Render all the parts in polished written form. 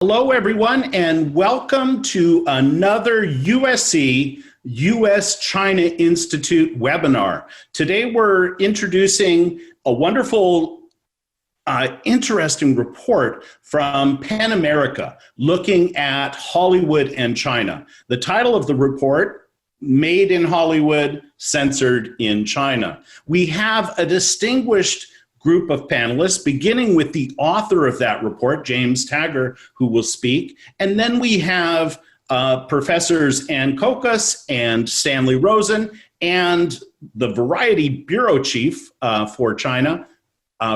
Hello, everyone, and welcome to another USC US-China Institute webinar. Today, we're introducing a wonderful, interesting report from Pan America looking at Hollywood and China. The title of the report, Made in Hollywood, Censored in China. We have a distinguished group of panelists, beginning with the author of that report, James Taggart, who will speak. And then we have Professors Ann Kokas and Stanley Rosen, and the Variety Bureau Chief for China,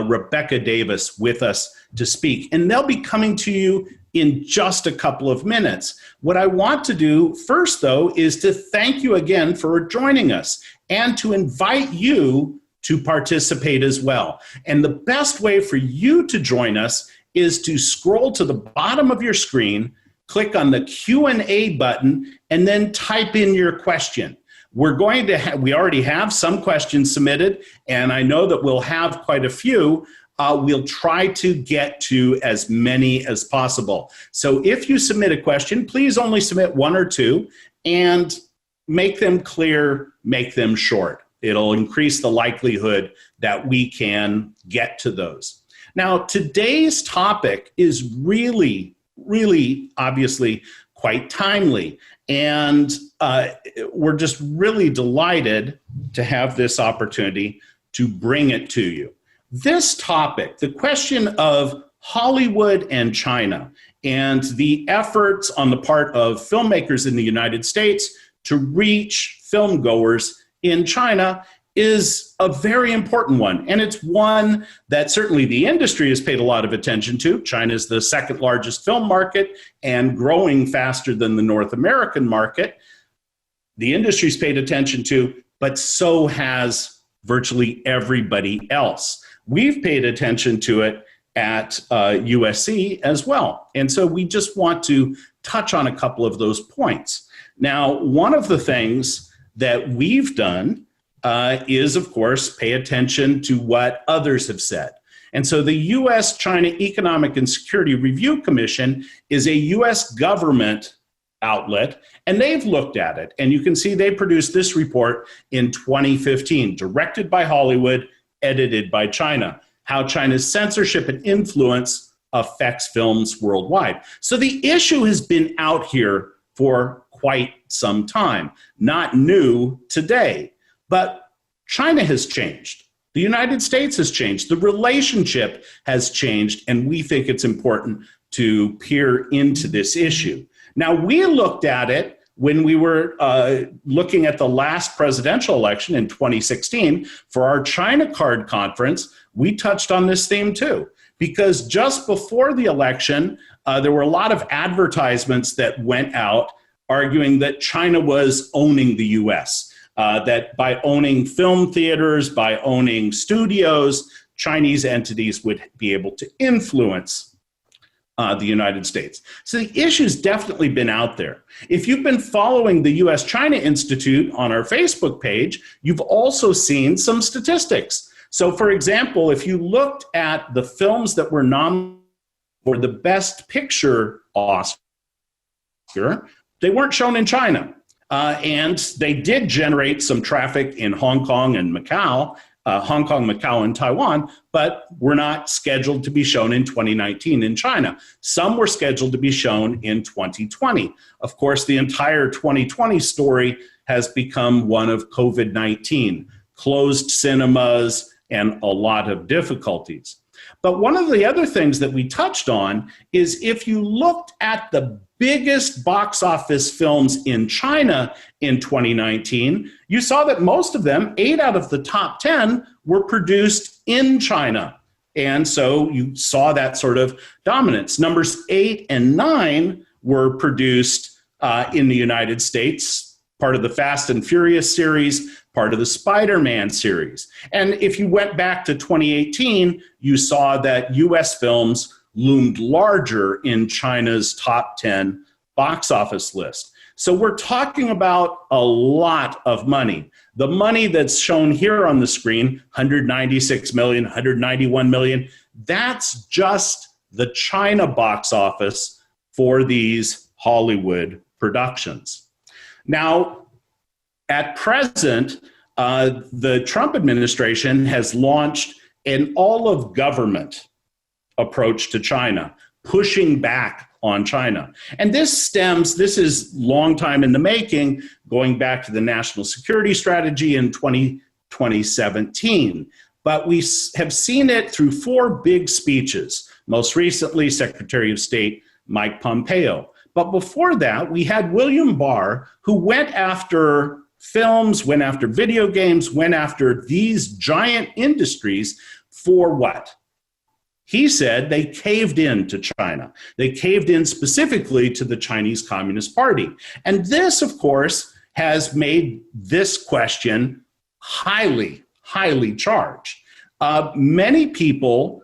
Rebecca Davis, with us to speak. And they'll be coming to you in just a couple of minutes. What I want to do first, though, is to thank you again for joining us and to invite you to participate as well. And the best way for you to join us is to scroll to the bottom of your screen, click on the Q&A button, and then type in your question. We're going to we already have some questions submitted, and I know that we'll have quite a few. We'll try to get to as many as possible. So if you submit a question, please only submit one or two, and make them clear, make them short. It'll increase the likelihood that we can get to those. Now, today's topic is really obviously quite timely. And we're just really delighted to have this opportunity to bring it to you. This topic, the question of Hollywood and China, and the efforts on the part of filmmakers in the United States to reach filmgoers in China, is a very important one. And it's one that certainly the industry has paid a lot of attention to. China is the second largest film market and growing faster than the North American market. The industry's paid attention to, but so has virtually everybody else. We've paid attention to it at USC as well. And so we just want to touch on a couple of those points. Now, one of the things that we've done is, of course, pay attention to what others have said. And so the U.S.-China Economic and Security Review Commission is a U.S. government outlet, and they've looked at it. And you can see they produced this report in 2015, directed by Hollywood, edited by China, how China's censorship and influence affects films worldwide. So the issue has been out here for quite some time, not new today. But China has changed. The United States has changed. The relationship has changed, and we think it's important to peer into this issue. Now, we looked at it when we were looking at the last presidential election in 2016 for our China Card conference. We touched on this theme too, because just before the election, there were a lot of advertisements that went out arguing that China was owning the US, that by owning film theaters, by owning studios, Chinese entities would be able to influence the United States. So the issue's definitely been out there. If you've been following the US-China Institute on our Facebook page, you've also seen some statistics. So for example, if you looked at the films that were nominated for the Best Picture Oscar, they weren't shown in China. And they did generate some traffic in Hong Kong and Macau, Hong Kong, Macau, and Taiwan, but were not scheduled to be shown in 2019 in China. Some were scheduled to be shown in 2020. Of course, the entire 2020 story has become one of COVID-19, closed cinemas, and a lot of difficulties. But one of the other things that we touched on is if you looked at the biggest box office films in China in 2019, you saw that most of them, 8 out of the top 10, were produced in China. And so you saw that sort of dominance. Numbers 8 and 9 were produced in the United States, part of the Fast and Furious series, part of the Spider-Man series. And if you went back to 2018, you saw that US films loomed larger in China's top 10 box office list. So we're talking about a lot of money. The money that's shown here on the screen, 196 million, 191 million, that's just the China box office for these Hollywood productions. Now, at present, the Trump administration has launched an all-of-government approach to China, pushing back on China. And this is long time in the making, going back to the national security strategy in 2017. But we have seen it through 4 big speeches, most recently Secretary of State Mike Pompeo. But before that, we had William Barr, who went after films, went after video games, went after these giant industries for what? He said they caved in to China. They caved in specifically to the Chinese Communist Party. And this, of course, has made this question highly, highly charged. Many people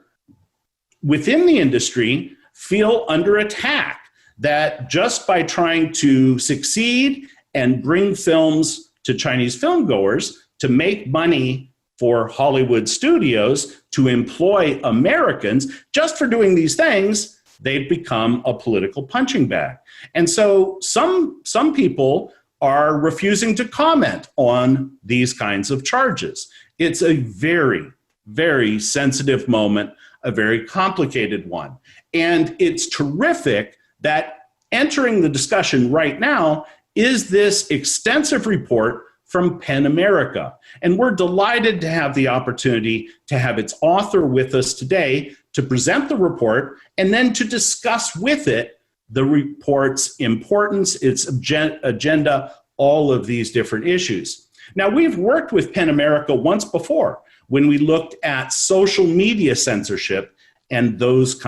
within the industry feel under attack that just by trying to succeed and bring films to Chinese filmgoers to make money for Hollywood studios to employ Americans, just for doing these things, they've become a political punching bag. And so some people are refusing to comment on these kinds of charges. It's a very, very sensitive moment, a very complicated one. And it's terrific that entering the discussion right now is this extensive report from PEN America. And we're delighted to have the opportunity to have its author with us today to present the report and then to discuss with it the report's importance, its agenda, all of these different issues. Now, we've worked with PEN America once before when we looked at social media censorship and those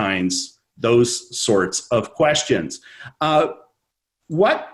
sorts of questions. What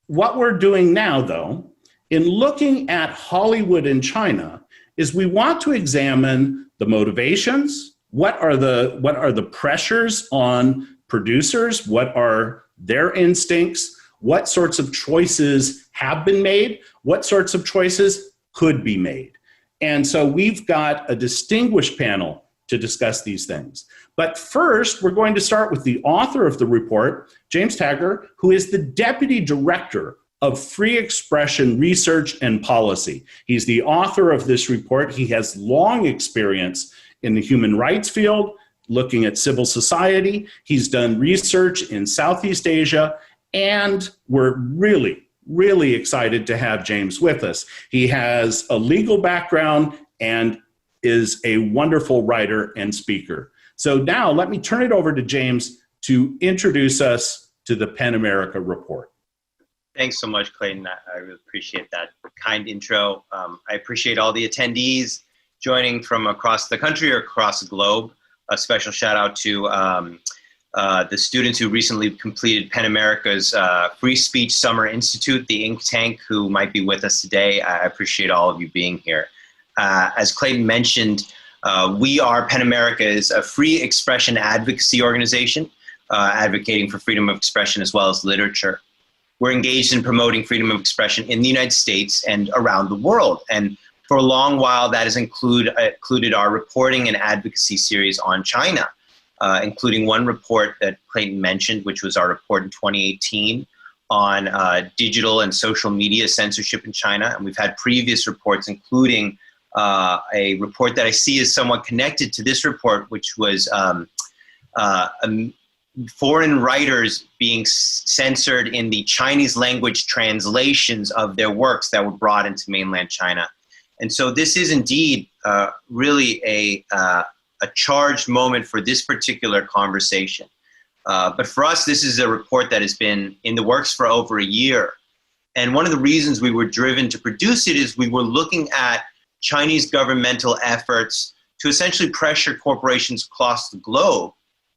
we're doing now, though, in looking at Hollywood and China, is we want to examine the motivations, what are the pressures on producers, what are their instincts, what sorts of choices have been made, what sorts of choices could be made. And so we've got a distinguished panel to discuss these things. But first, we're going to start with the author of the report, James Taggart, who is the Deputy Director of Free Expression Research and Policy. He's the author of this report. He has long experience in the human rights field, looking at civil society. He's done research in Southeast Asia, and we're really, really excited to have James with us. He has a legal background and is a wonderful writer and speaker. So now let me turn it over to James to introduce us to the PEN America report. Thanks so much, Clayton. I really appreciate that kind intro. I appreciate all the attendees joining from across the country or across the globe. A special shout out to the students who recently completed PEN America's Free Speech Summer Institute, the Ink Tank, who might be with us today. I appreciate all of you being here. As Clayton mentioned, PEN America is a free expression advocacy organization advocating for freedom of expression as well as literature. We're engaged in promoting freedom of expression in the United States and around the world. And for a long while, that has included our reporting and advocacy series on China, including one report that Clayton mentioned, which was our report in 2018 on digital and social media censorship in China. And we've had previous reports, including a report that I see is somewhat connected to this report, which was foreign writers being censored in the Chinese language translations of their works that were brought into mainland China. And so this is indeed really a charged moment for this particular conversation. But for us, this is a report that has been in the works for over a year. And one of the reasons we were driven to produce it is we were looking at Chinese governmental efforts to essentially pressure corporations across the globe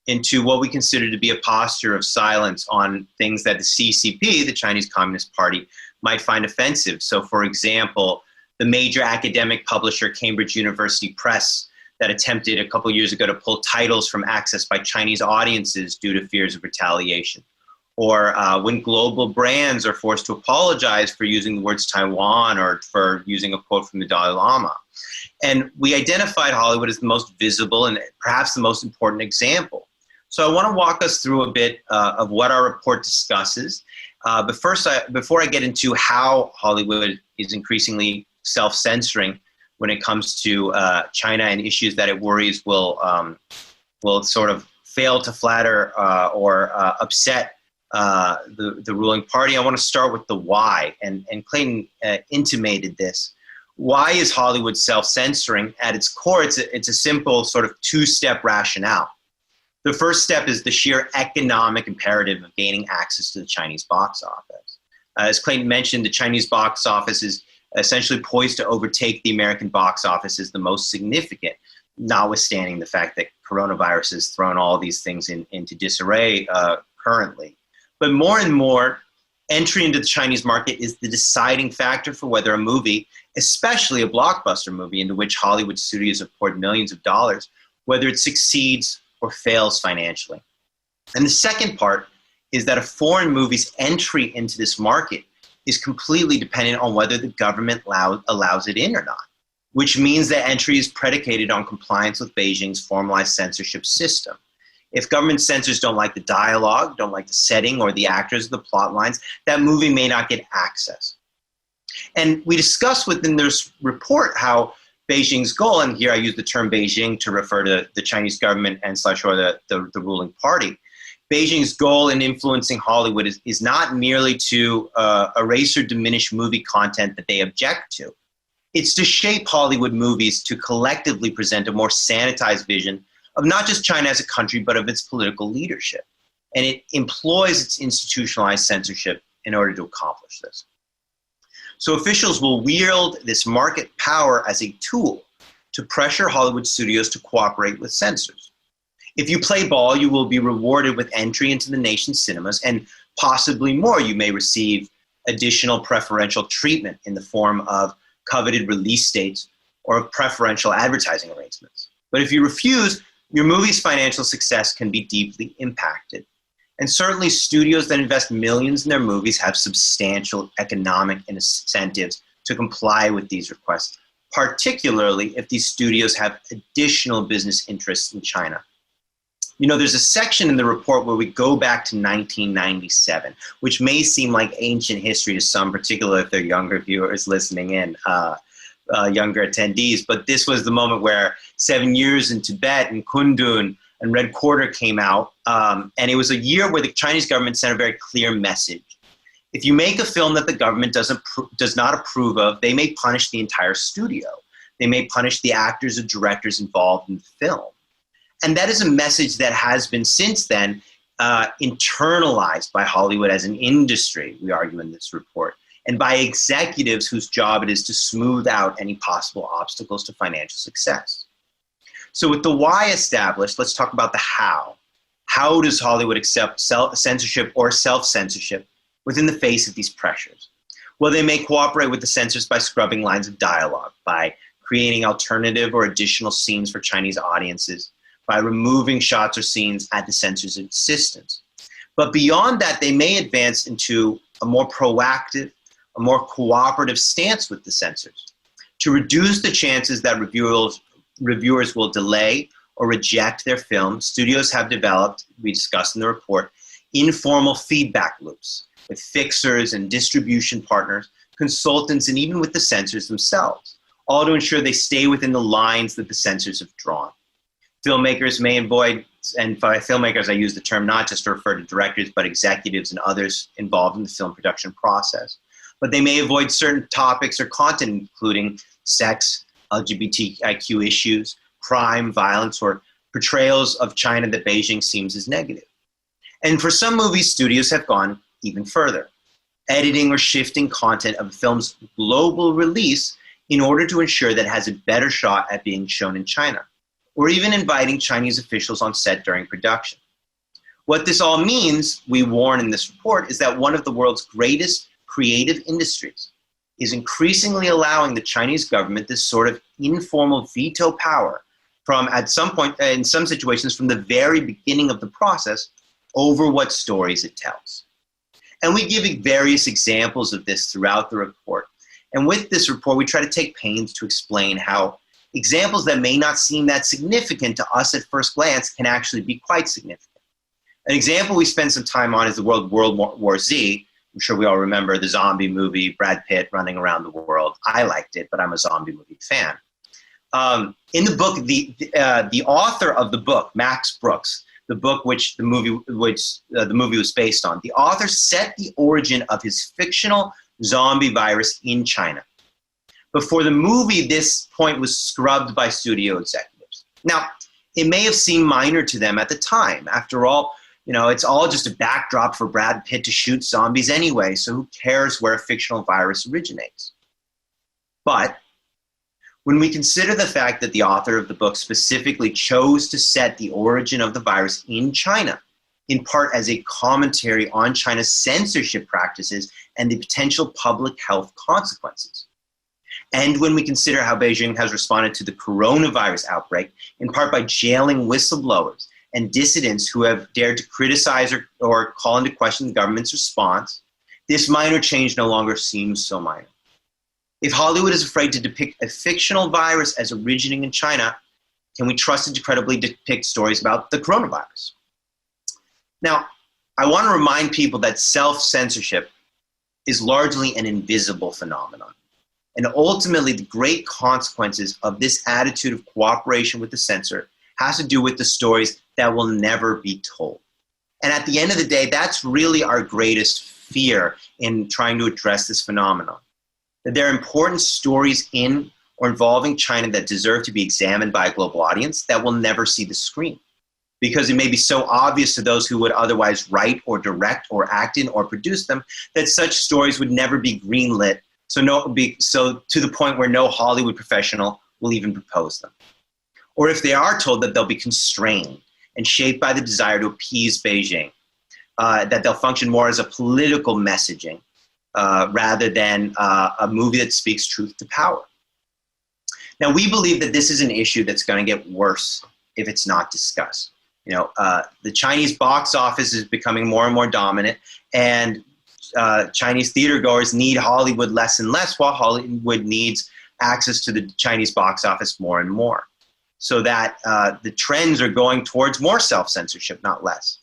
into what we consider to be a posture of silence on things that the CCP, the Chinese Communist Party, might find offensive. So for example, the major academic publisher, Cambridge University Press, that attempted a couple years ago to pull titles from access by Chinese audiences due to fears of retaliation. Or when global brands are forced to apologize for using the words Taiwan or for using a quote from the Dalai Lama. And we identified Hollywood as the most visible and perhaps the most important example. So I want to walk us through a bit of what our report discusses. But first, before I get into how Hollywood is increasingly self-censoring when it comes to China and issues that it worries will sort of fail to flatter or upset the ruling party, I want to start with the why. And Clayton intimated this. Why is Hollywood self-censoring? At its core, it's a simple sort of two-step rationale. The first step is the sheer economic imperative of gaining access to the Chinese box office. As Clayton mentioned, the Chinese box office is essentially poised to overtake the American box office as the most significant, notwithstanding the fact that coronavirus has thrown all these things into disarray currently. But more and more, entry into the Chinese market is the deciding factor for whether a movie, especially a blockbuster movie into which Hollywood studios have poured millions of dollars, whether it succeeds or fails financially. And the second part is that a foreign movie's entry into this market is completely dependent on whether the government allows it in or not, which means that entry is predicated on compliance with Beijing's formalized censorship system. If government censors don't like the dialogue, don't like the setting or the actors or the plot lines, that movie may not get access. And we discussed within this report how Beijing's goal, and here I use the term Beijing to refer to the Chinese government and or the ruling party, Beijing's goal in influencing Hollywood is not merely to erase or diminish movie content that they object to. It's to shape Hollywood movies to collectively present a more sanitized vision of not just China as a country, but of its political leadership. And it employs its institutionalized censorship in order to accomplish this. So officials will wield this market power as a tool to pressure Hollywood studios to cooperate with censors. If you play ball, you will be rewarded with entry into the nation's cinemas, and possibly more. You may receive additional preferential treatment in the form of coveted release dates or of preferential advertising arrangements. But if you refuse, your movie's financial success can be deeply impacted. And certainly studios that invest millions in their movies have substantial economic incentives to comply with these requests, particularly if these studios have additional business interests in China. You know, there's a section in the report where we go back to 1997, which may seem like ancient history to some, particularly if they're younger viewers listening in. Younger attendees, but this was the moment where 7 Years in Tibet and Kundun and Red Quarter came out, and it was a year where the Chinese government sent a very clear message. If you make a film that the government does not approve of, they may punish the entire studio. They may punish the actors or directors involved in the film. And that is a message that has been since then internalized by Hollywood as an industry, we argue in this report, and by executives whose job it is to smooth out any possible obstacles to financial success. So with the why established, let's talk about the how. How does Hollywood accept censorship or self-censorship within the face of these pressures? Well, they may cooperate with the censors by scrubbing lines of dialogue, by creating alternative or additional scenes for Chinese audiences, by removing shots or scenes at the censors' insistence. But beyond that, they may advance into a more proactive, a more cooperative stance with the censors to reduce the chances that reviewers will delay or reject their film. Studios have developed, we discussed in the report, informal feedback loops with fixers and distribution partners, consultants, and even with the censors themselves, all to ensure they stay within the lines that the censors have drawn. Filmmakers may avoid, and by filmmakers I use the term not just to refer to directors, but executives and others involved in the film production process. But they may avoid certain topics or content, including sex, LGBTIQ issues, crime, violence, or portrayals of China that Beijing seems as negative. And for some movies, studios have gone even further, editing or shifting content of a film's global release in order to ensure that it has a better shot at being shown in China, or even inviting Chinese officials on set during production. What this all means, we warn in this report, is that one of the world's greatest creative industries is increasingly allowing the Chinese government this sort of informal veto power from, at some point, in some situations, from the very beginning of the process over what stories it tells. And we give various examples of this throughout the report. And with this report, we try to take pains to explain how examples that may not seem that significant to us at first glance can actually be quite significant. An example we spent some time on is the World War Z. I'm sure we all remember the zombie movie, Brad Pitt running around the world. I liked it, but I'm a zombie movie fan. In the book, the author of the book, Max Brooks, the book which the movie was based on, the author set the origin of his fictional zombie virus in China. But for the movie, this point was scrubbed by studio executives. Now, it may have seemed minor to them at the time. After all, it's all just a backdrop for Brad Pitt to shoot zombies anyway, so who cares where a fictional virus originates? But when we consider the fact that the author of the book specifically chose to set the origin of the virus in China, in part as a commentary on China's censorship practices and the potential public health consequences, and when we consider how Beijing has responded to the coronavirus outbreak, in part by jailing whistleblowers and dissidents who have dared to criticize or call into question the government's response, this minor change no longer seems so minor. If Hollywood is afraid to depict a fictional virus as originating in China, can we trust it to credibly depict stories about the coronavirus? Now, I want to remind people that self-censorship is largely an invisible phenomenon. And ultimately, the great consequences of this attitude of cooperation with the censor has to do with the stories that will never be told. And at the end of the day, that's really our greatest fear in trying to address this phenomenon. That there are important stories in or involving China that deserve to be examined by a global audience that will never see the screen, because it may be so obvious to those who would otherwise write or direct or act in or produce them that such stories would never be greenlit, so to the point where no Hollywood professional will even propose them. Or if they are told, that they'll be constrained and shaped by the desire to appease Beijing, that they'll function more as a political messaging rather than a movie that speaks truth to power. Now, we believe that this is an issue that's going to get worse if it's not discussed. The Chinese box office is becoming more and more dominant, and Chinese theatergoers need Hollywood less and less, while Hollywood needs access to the Chinese box office more and more. So that the trends are going towards more self-censorship, not less.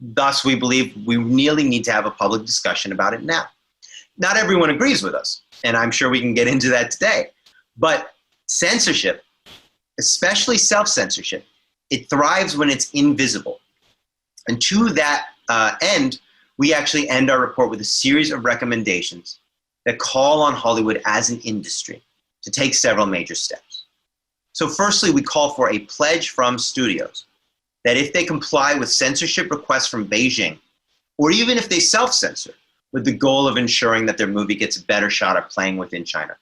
Thus, we believe we really need to have a public discussion about it now. Not everyone agrees with us, and I'm sure we can get into that today. But censorship, especially self-censorship, it thrives when it's invisible. And to that end, we actually end our report with a series of recommendations that call on Hollywood as an industry to take several major steps. So firstly, we call for a pledge from studios that if they comply with censorship requests from Beijing, or even if they self-censor with the goal of ensuring that their movie gets a better shot at playing within China,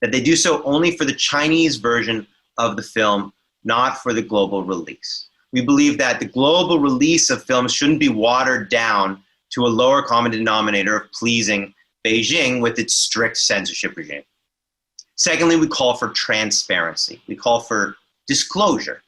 that they do so only for the Chinese version of the film, not for the global release. We believe that the global release of films shouldn't be watered down to a lower common denominator of pleasing Beijing with its strict censorship regime. Secondly, we call for transparency. We call for disclosure.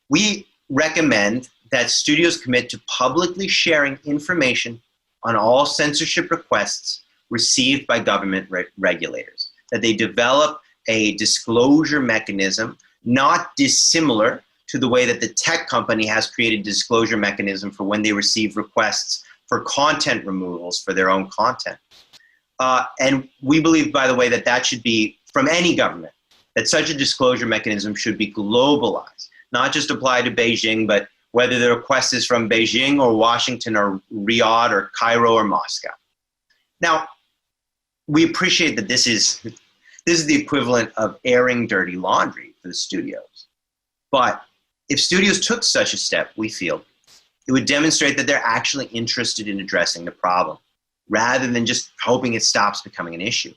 We recommend that studios commit to publicly sharing information on all censorship requests received by government regulators, that they develop a disclosure mechanism not dissimilar to the way that the tech company has created a disclosure mechanism for when they receive requests for content removals for their own content. And we believe, by the way, that that should be from any government, that such a disclosure mechanism should be globalized, not just apply to Beijing, but whether the request is from Beijing or Washington or Riyadh or Cairo or Moscow. Now, we appreciate that this is the equivalent of airing dirty laundry for the studios. But if studios took such a step, we feel, it would demonstrate that they're actually interested in addressing the problem, rather than just hoping it stops becoming an issue.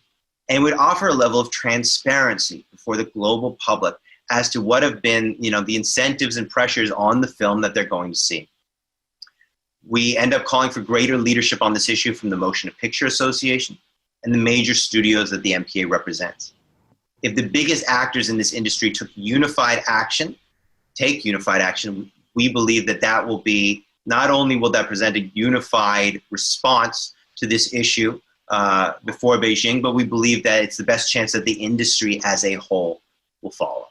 And it would offer a level of transparency before the global public as to what have been, the incentives and pressures on the film that they're going to see. We end up calling for greater leadership on this issue from the Motion Picture Association and the major studios that the MPA represents. If the biggest actors in this industry take unified action, we believe that that will be, not only will that present a unified response to this issue before Beijing, but we believe that it's the best chance that the industry as a whole will follow.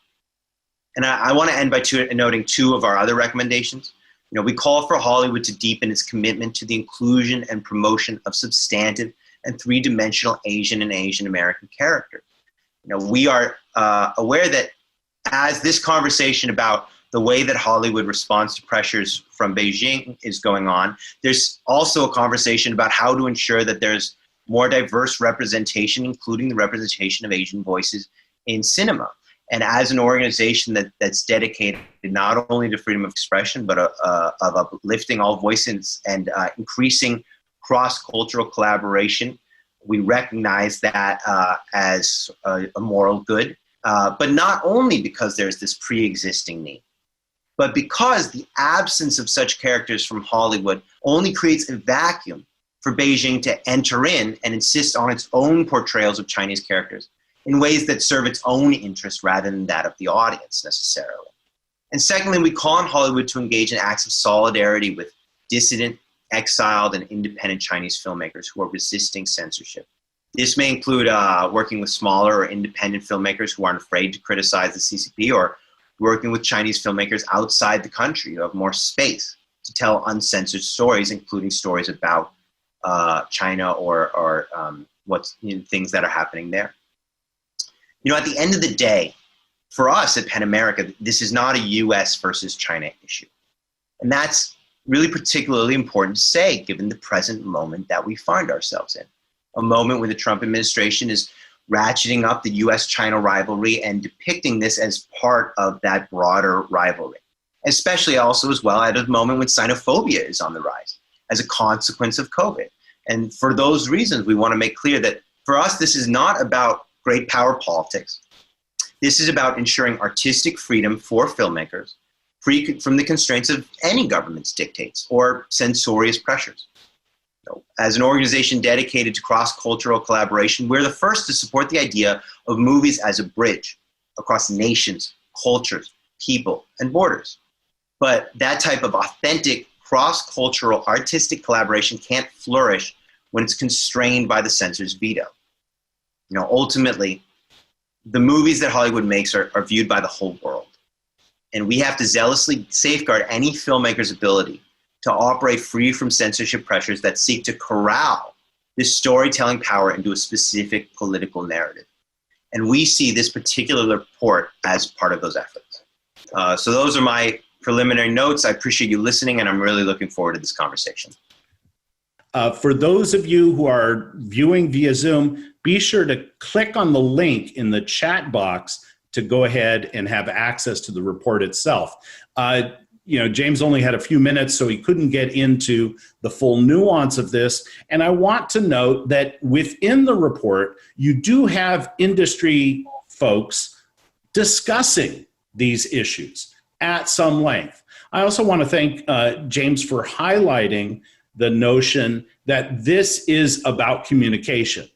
And I want to end by noting two of our other recommendations. We call for Hollywood to deepen its commitment to the inclusion and promotion of substantive and three-dimensional Asian and Asian American characters. We are aware that as this conversation about the way that Hollywood responds to pressures from Beijing is going on, there's also a conversation about how to ensure that there's more diverse representation, including the representation of Asian voices in cinema. And as an organization that's dedicated not only to freedom of expression, but of uplifting all voices and increasing cross-cultural collaboration, we recognize that as a moral good, but not only because there's this pre-existing need, but because the absence of such characters from Hollywood only creates a vacuum for Beijing to enter in and insist on its own portrayals of Chinese characters in ways that serve its own interest rather than that of the audience necessarily. And secondly, we call on Hollywood to engage in acts of solidarity with dissident, exiled, and independent Chinese filmmakers who are resisting censorship. This may include working with smaller or independent filmmakers who aren't afraid to criticize the CCP, or working with Chinese filmmakers outside the country who have more space to tell uncensored stories, including stories about China or things that are happening there. At the end of the day, for us at PEN America, this is not a US versus China issue. And that's really particularly important to say, given the present moment that we find ourselves in. A moment where the Trump administration is ratcheting up the US-China rivalry and depicting this as part of that broader rivalry. Especially also as well at a moment when xenophobia is on the rise as a consequence of COVID. And for those reasons, we want to make clear that for us, this is not about great power politics. This is about ensuring artistic freedom for filmmakers, free from the constraints of any government's dictates or censorious pressures. As an organization dedicated to cross-cultural collaboration, we're the first to support the idea of movies as a bridge across nations, cultures, people, and borders. But that type of authentic cross-cultural artistic collaboration can't flourish when it's constrained by the censor's veto. Ultimately, the movies that Hollywood makes are viewed by the whole world. And we have to zealously safeguard any filmmaker's ability to operate free from censorship pressures that seek to corral this storytelling power into a specific political narrative. And we see this particular report as part of those efforts. So those are my preliminary notes. I appreciate you listening, and I'm really looking forward to this conversation. For those of you who are viewing via Zoom, be sure to click on the link in the chat box to go ahead and have access to the report itself. James only had a few minutes, so he couldn't get into the full nuance of this. And I want to note that within the report, you do have industry folks discussing these issues at some length. I also want to thank James for highlighting the notion that this is about communication.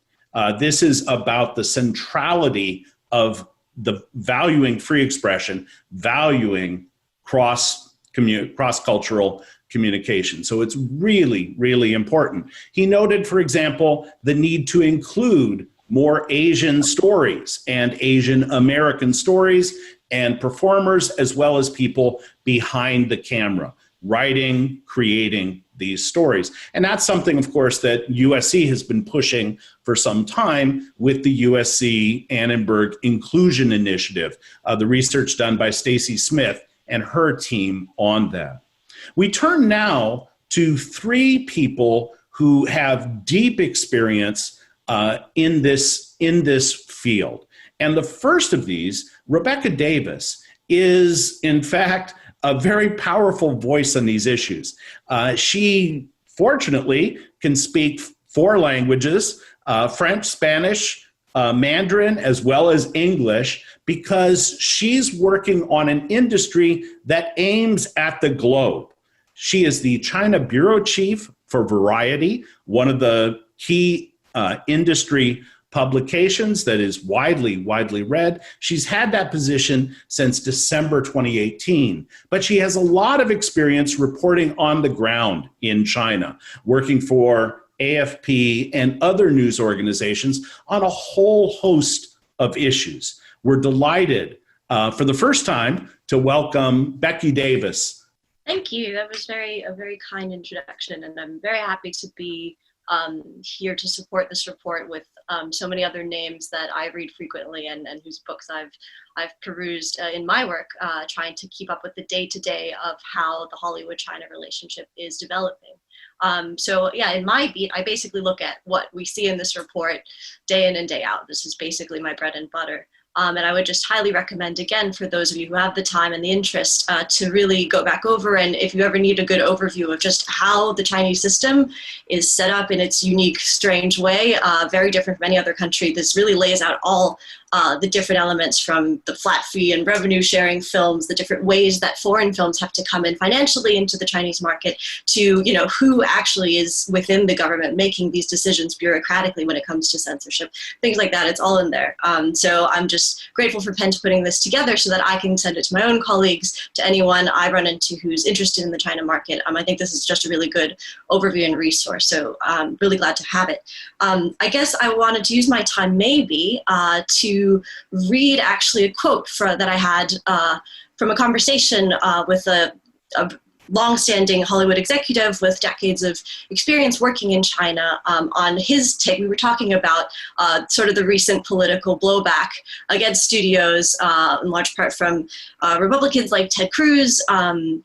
This is about the centrality of the valuing free expression, valuing cross-cultural communication. So it's really, really important. He noted, for example, the need to include more Asian stories and Asian American stories and performers, as well as people behind the camera, writing, creating these stories. And that's something, of course, that USC has been pushing for some time with the USC Annenberg Inclusion Initiative, the research done by Stacy Smith and her team on that. We turn now to three people who have deep experience in this field. And the first of these, Rebecca Davis, is in fact a very powerful voice on these issues. She fortunately can speak 4 languages, French, Spanish, Mandarin, as well as English, because she's working on an industry that aims at the globe. She is the China Bureau Chief for Variety, one of the key industry publications that is widely read. She's had that position since December 2018, but she has a lot of experience reporting on the ground in China, working for AFP and other news organizations on a whole host of issues. We're delighted for the first time to welcome Becky Davis Thank you. That was a very kind introduction, and I'm very happy to be here to support this report with so many other names that I read frequently and whose books I've perused in my work, trying to keep up with the day-to-day of how the Hollywood-China relationship is developing. So yeah, in my beat, I basically look at what we see in this report day in and day out. This is basically my bread and butter. And I would just highly recommend, again, for those of you who have the time and the interest, to really go back over, and if you ever need a good overview of just how the Chinese system is set up in its unique, strange way, very different from any other country, this really lays out all the different elements, from the flat fee and revenue sharing films, the different ways that foreign films have to come in financially into the Chinese market, to, you know, who actually is within the government making these decisions bureaucratically when it comes to censorship, things like that. It's all in there. So I'm just grateful for Penn putting this together so that I can send it to my own colleagues, to anyone I run into who's interested in the China market. I think this is just a really good overview and resource, so I'm really glad to have it. I guess I wanted to use my time maybe to read actually a quote that I had from a conversation with a long-standing Hollywood executive with decades of experience working in China. On his take, we were talking about sort of the recent political blowback against studios, in large part from Republicans like Ted Cruz, and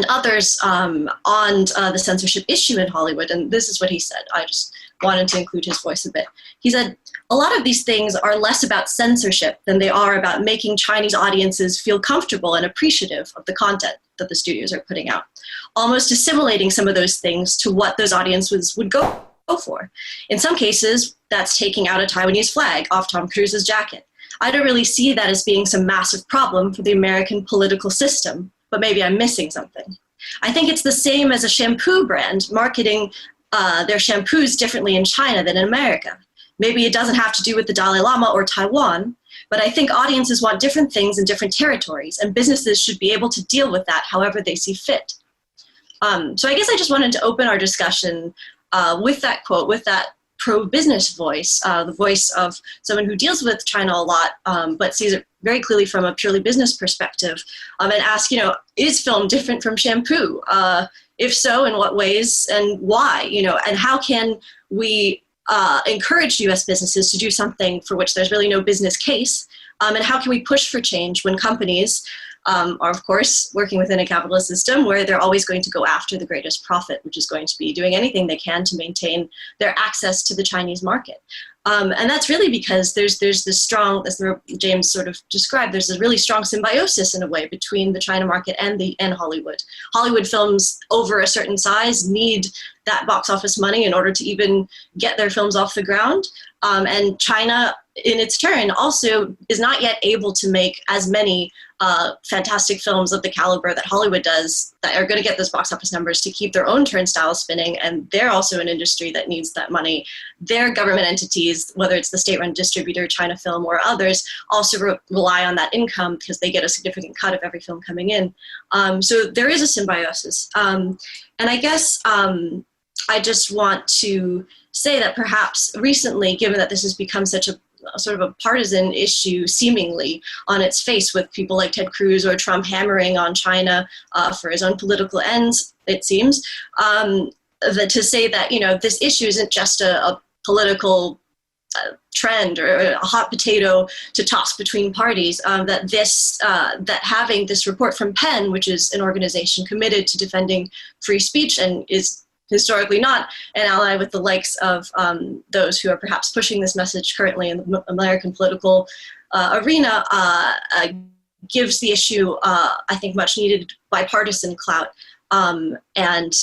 others on the censorship issue in Hollywood. And this is what he said. I just wanted to include his voice a bit. He said, "A lot of these things are less about censorship than they are about making Chinese audiences feel comfortable and appreciative of the content that the studios are putting out, almost assimilating some of those things to what those audiences would go for. In some cases, that's taking out a Taiwanese flag off Tom Cruise's jacket. I don't really see that as being some massive problem for the American political system, but maybe I'm missing something. I think it's the same as a shampoo brand marketing their shampoos differently in China than in America. Maybe it doesn't have to do with the Dalai Lama or Taiwan, but I think audiences want different things in different territories, and businesses should be able to deal with that however they see fit." So I guess I just wanted to open our discussion with that quote, with that pro-business voice, the voice of someone who deals with China a lot, but sees it very clearly from a purely business perspective, and ask, you know, is film different from shampoo? If so, in what ways and why? You know, and how can we encourage U.S. businesses to do something for which there's really no business case? And how can we push for change when companies are, of course, working within a capitalist system where they're always going to go after the greatest profit, which is going to be doing anything they can to maintain their access to the Chinese market. And that's really because there's this strong, as James sort of described, there's a really strong symbiosis in a way between the China market and Hollywood. Hollywood films over a certain size need that box office money in order to even get their films off the ground. And China, in its turn, also is not yet able to make as many fantastic films of the caliber that Hollywood does that are going to get those box office numbers to keep their own turnstile spinning. And they're also an industry that needs that money. Their government entities, whether it's the state-run distributor, China Film, or others, also rely on that income because they get a significant cut of every film coming in. So there is a symbiosis. And I guess I just want to say that perhaps recently, given that this has become such a sort of a partisan issue, seemingly on its face, with people like Ted Cruz or Trump hammering on China for his own political ends, it seems, to say that, you know, this issue isn't just a political trend or a hot potato to toss between parties, that having this report from Penn, which is an organization committed to defending free speech and is historically not an ally with the likes of those who are perhaps pushing this message currently in the American political arena, gives the issue, I think, much needed bipartisan clout, and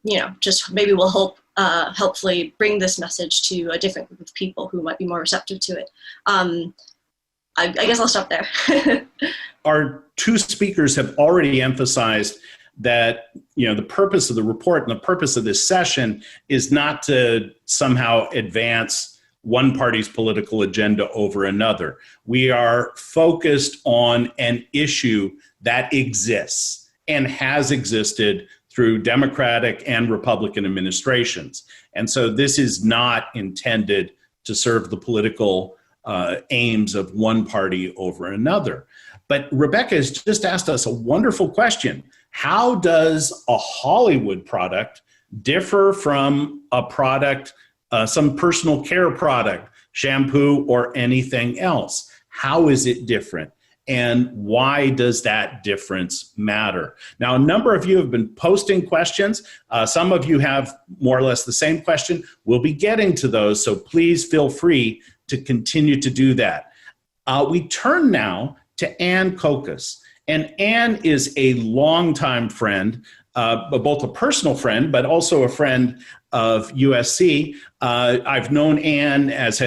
you know, just maybe will helpfully bring this message to a different group of people who might be more receptive to it. I guess I'll stop there. Our two speakers have already emphasized that, you know, the purpose of the report and the purpose of this session is not to somehow advance one party's political agenda over another. We are focused on an issue that exists and has existed through Democratic and Republican administrations. And so this is not intended to serve the political aims of one party over another. But Rebecca has just asked us a wonderful question. How does a Hollywood product differ from a product, some personal care product, shampoo, or anything else? How is it different? And why does that difference matter? Now, a number of you have been posting questions. Some of you have more or less the same question. We'll be getting to those, so please feel free to continue to do that. We turn now to Ann Kokas. And Ann is a longtime friend, both a personal friend, but also a friend of USC. I've known Ann, as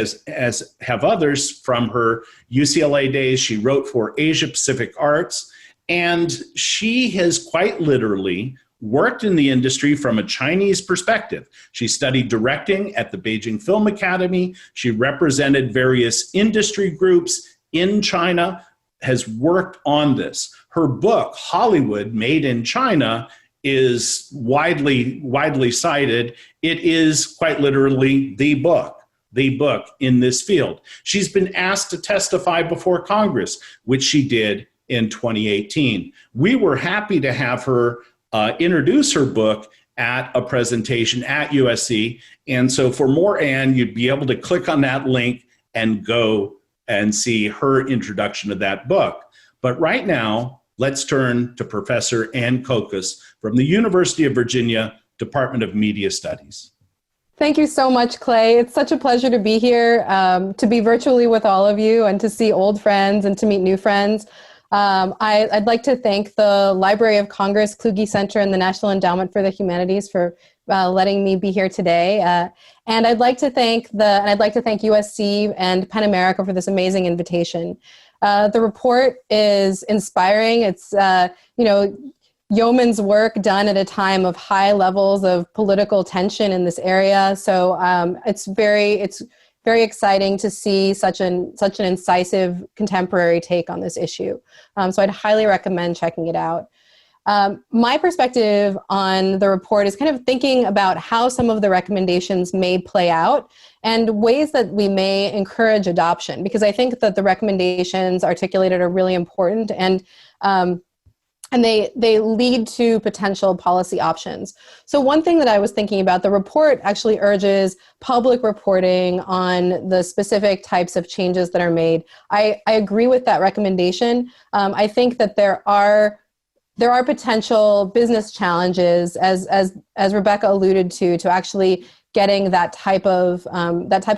have others, from her UCLA days. She wrote for Asia Pacific Arts, and she has quite literally worked in the industry from a Chinese perspective. She studied directing at the Beijing Film Academy. She represented various industry groups in China, has worked on this. Her book, Hollywood Made in China, is widely cited. It is quite literally the book in this field. She's been asked to testify before Congress, which she did in 2018. We were happy to have her introduce her book at a presentation at USC. And so for more Ann, you'd be able to click on that link and go and see her introduction of that book. But right now, let's turn to Professor Ann Kokas from the University of Virginia, Department of Media Studies. Thank you so much, Clay. It's such a pleasure to be here, to be virtually with all of you and to see old friends and to meet new friends. I'd like to thank the Library of Congress, Kluge Center, and the National Endowment for the Humanities for letting me be here today. And I'd like to thank USC and PEN America for this amazing invitation. The report is inspiring. It's, yeoman's work done at a time of high levels of political tension in this area. So it's very exciting to see such an incisive contemporary take on this issue. So I'd highly recommend checking it out. My perspective on the report is kind of thinking about how some of the recommendations may play out and ways that we may encourage adoption, because I think that the recommendations articulated are really important and they lead to potential policy options. So one thing that I was thinking about, the report actually urges public reporting on the specific types of changes that are made. I agree with that recommendation. I think that there are potential business challenges, as Rebecca alluded to actually getting that type of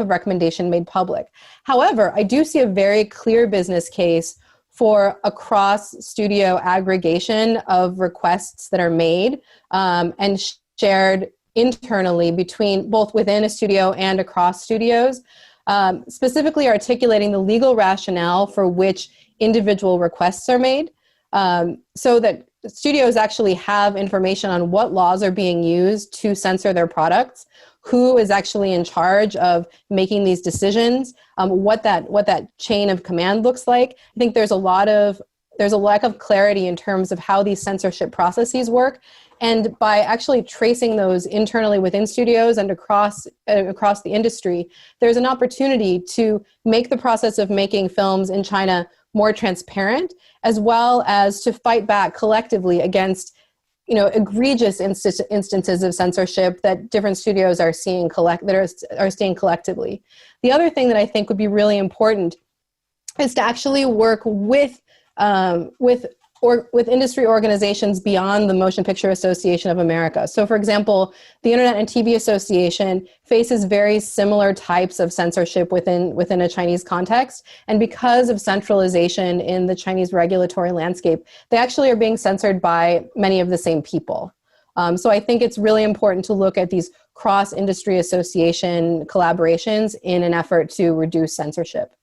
recommendation made public. However, I do see a very clear business case for a cross-studio aggregation of requests that are made and shared internally between both within a studio and across studios, specifically articulating the legal rationale for which individual requests are made, so that studios actually have information on what laws are being used to censor their products, who is actually in charge of making these decisions, what that chain of command looks like. I think there's a lack of clarity in terms of how these censorship processes work. And by actually tracing those internally within studios and across the industry, there's an opportunity to make the process of making films in China more transparent, as well as to fight back collectively against egregious instances of censorship that different studios are seeing collectively. The other thing that I think would be really important is to actually work with industry organizations beyond the Motion Picture Association of America. So for example, the Internet and TV Association faces very similar types of censorship within a Chinese context. And because of centralization in the Chinese regulatory landscape, they actually are being censored by many of the same people. So I think it's really important to look at these cross-industry association collaborations in an effort to reduce censorship.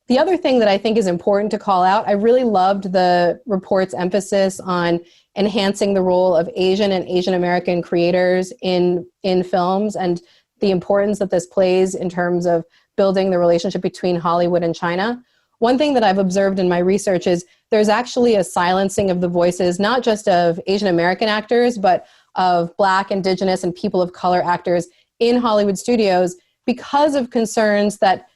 The other thing that I think is important to call out, I really loved the report's emphasis on enhancing the role of Asian and Asian American creators in films and the importance that this plays in terms of building the relationship between Hollywood and China. One thing that I've observed in my research is there's actually a silencing of the voices, not just of Asian American actors, but of Black, Indigenous, and people of color actors in Hollywood studios because of concerns that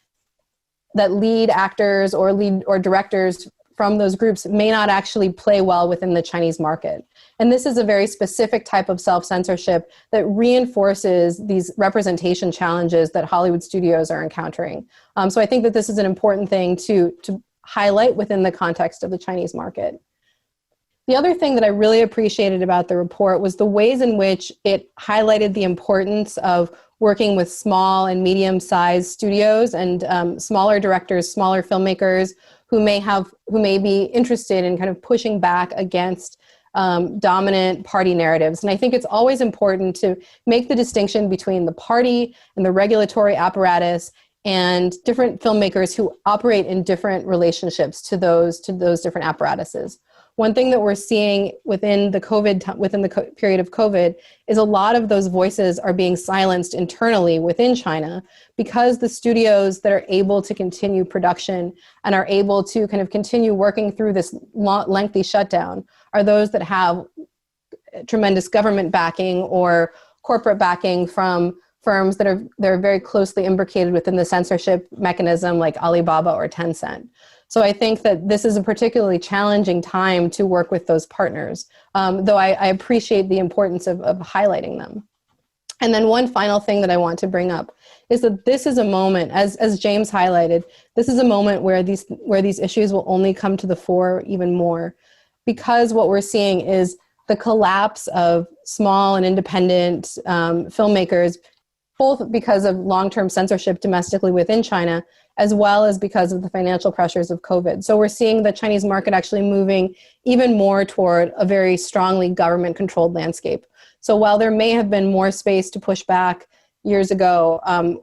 lead actors or directors from those groups may not actually play well within the Chinese market. And this is a very specific type of self-censorship that reinforces these representation challenges that Hollywood studios are encountering. So I think that this is an important thing to highlight within the context of the Chinese market. The other thing that I really appreciated about the report was the ways in which it highlighted the importance of working with small and medium-sized studios and smaller directors, smaller filmmakers who may be interested in kind of pushing back against dominant party narratives. And I think it's always important to make the distinction between the party and the regulatory apparatus and different filmmakers who operate in different relationships to those different apparatuses. One thing that we're seeing within the period of COVID is a lot of those voices are being silenced internally within China because the studios that are able to continue production and are able to kind of continue working through this lengthy shutdown are those that have tremendous government backing or corporate backing from firms that are very closely imbricated within the censorship mechanism like Alibaba or Tencent. So I think that this is a particularly challenging time to work with those partners, though I appreciate the importance of highlighting them. And then one final thing that I want to bring up is that this is a moment, as James highlighted, this is a moment where these issues will only come to the fore even more, because what we're seeing is the collapse of small and independent filmmakers, both because of long-term censorship domestically within China, as well as because of the financial pressures of COVID. So we're seeing the Chinese market actually moving even more toward a very strongly government-controlled landscape. So while there may have been more space to push back years ago,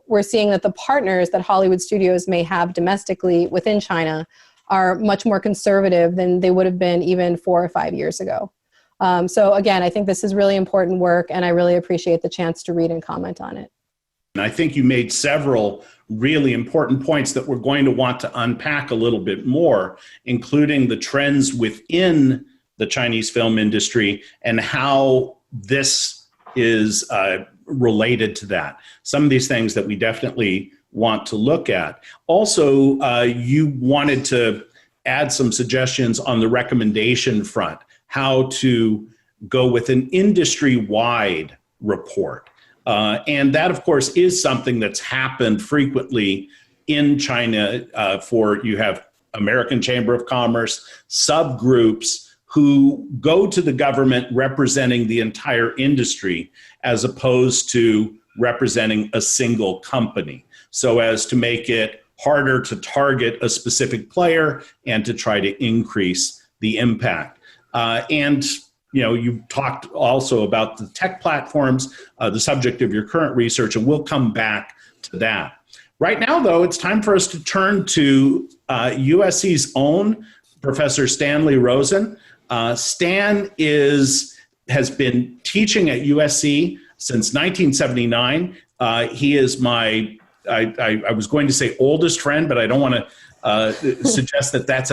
we're seeing that the partners that Hollywood studios may have domestically within China are much more conservative than they would have been even 4 or 5 years ago. So again, I think this is really important work, and I really appreciate the chance to read and comment on it. And I think you made several really important points that we're going to want to unpack a little bit more, including the trends within the Chinese film industry and how this is related to that. Some of these things that we definitely want to look at. Also, you wanted to add some suggestions on the recommendation front, how to go with an industry-wide report. And that, of course, is something that's happened frequently in China. You have American Chamber of Commerce, subgroups who go to the government representing the entire industry as opposed to representing a single company, so as to make it harder to target a specific player and to try to increase the impact. You talked also about the tech platforms, the subject of your current research, and we'll come back to that. Right now, though, it's time for us to turn to USC's own Professor Stanley Rosen. Stan has been teaching at USC since 1979. He is I was going to say oldest friend, but I don't want to suggest that that's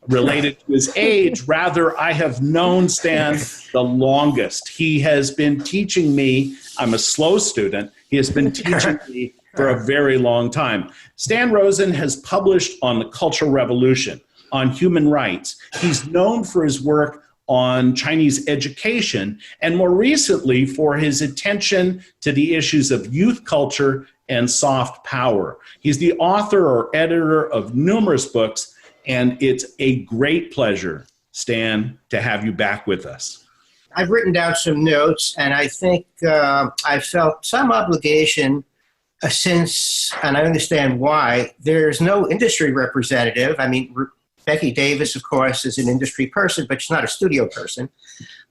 related to his age. Rather, I have known Stan the longest. He has been teaching me. I'm a slow student. He has been teaching me for a very long time. Stan Rosen has published on the Cultural Revolution, on human rights. He's known for his work on Chinese education, and more recently for his attention to the issues of youth culture and soft power. He's the author or editor of numerous books, and it's a great pleasure, Stan, to have you back with us. I've written down some notes, and I think I felt some obligation since, and I understand why, there's no industry representative. I mean, Becky Davis, of course, is an industry person, but she's not a studio person.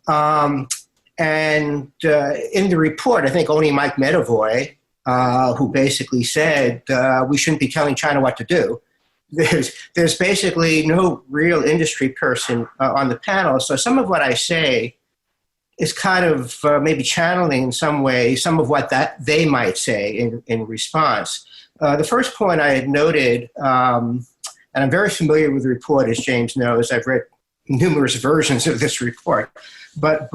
And in the report, I think only Mike Medavoy, who basically said we shouldn't be telling China what to do. There's basically no real industry person on the panel. So some of what I say is kind of maybe channeling in some way some of what that they might say in response. The first point I had noted, and I'm very familiar with the report, as James knows. I've read numerous versions of this report. But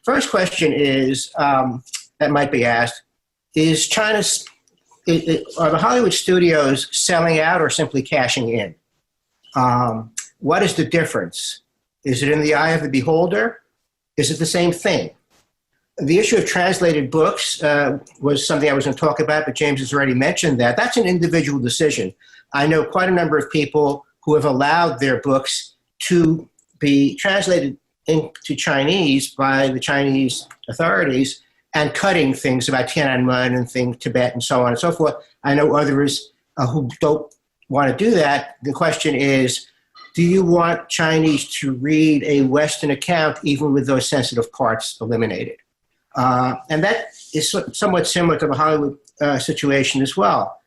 first question is, that might be asked, is are the Hollywood studios selling out or simply cashing in? What is the difference? Is it in the eye of the beholder? Is it the same thing? The issue of translated books was something I was going to talk about, but James has already mentioned that. That's an individual decision. I know quite a number of people who have allowed their books to be translated into Chinese by the Chinese authorities and cutting things about Tiananmen and things, Tibet and so on and so forth. I know others who don't want to do that. The question is, do you want Chinese to read a Western account even with those sensitive parts eliminated? And that is somewhat similar to the Hollywood situation as well.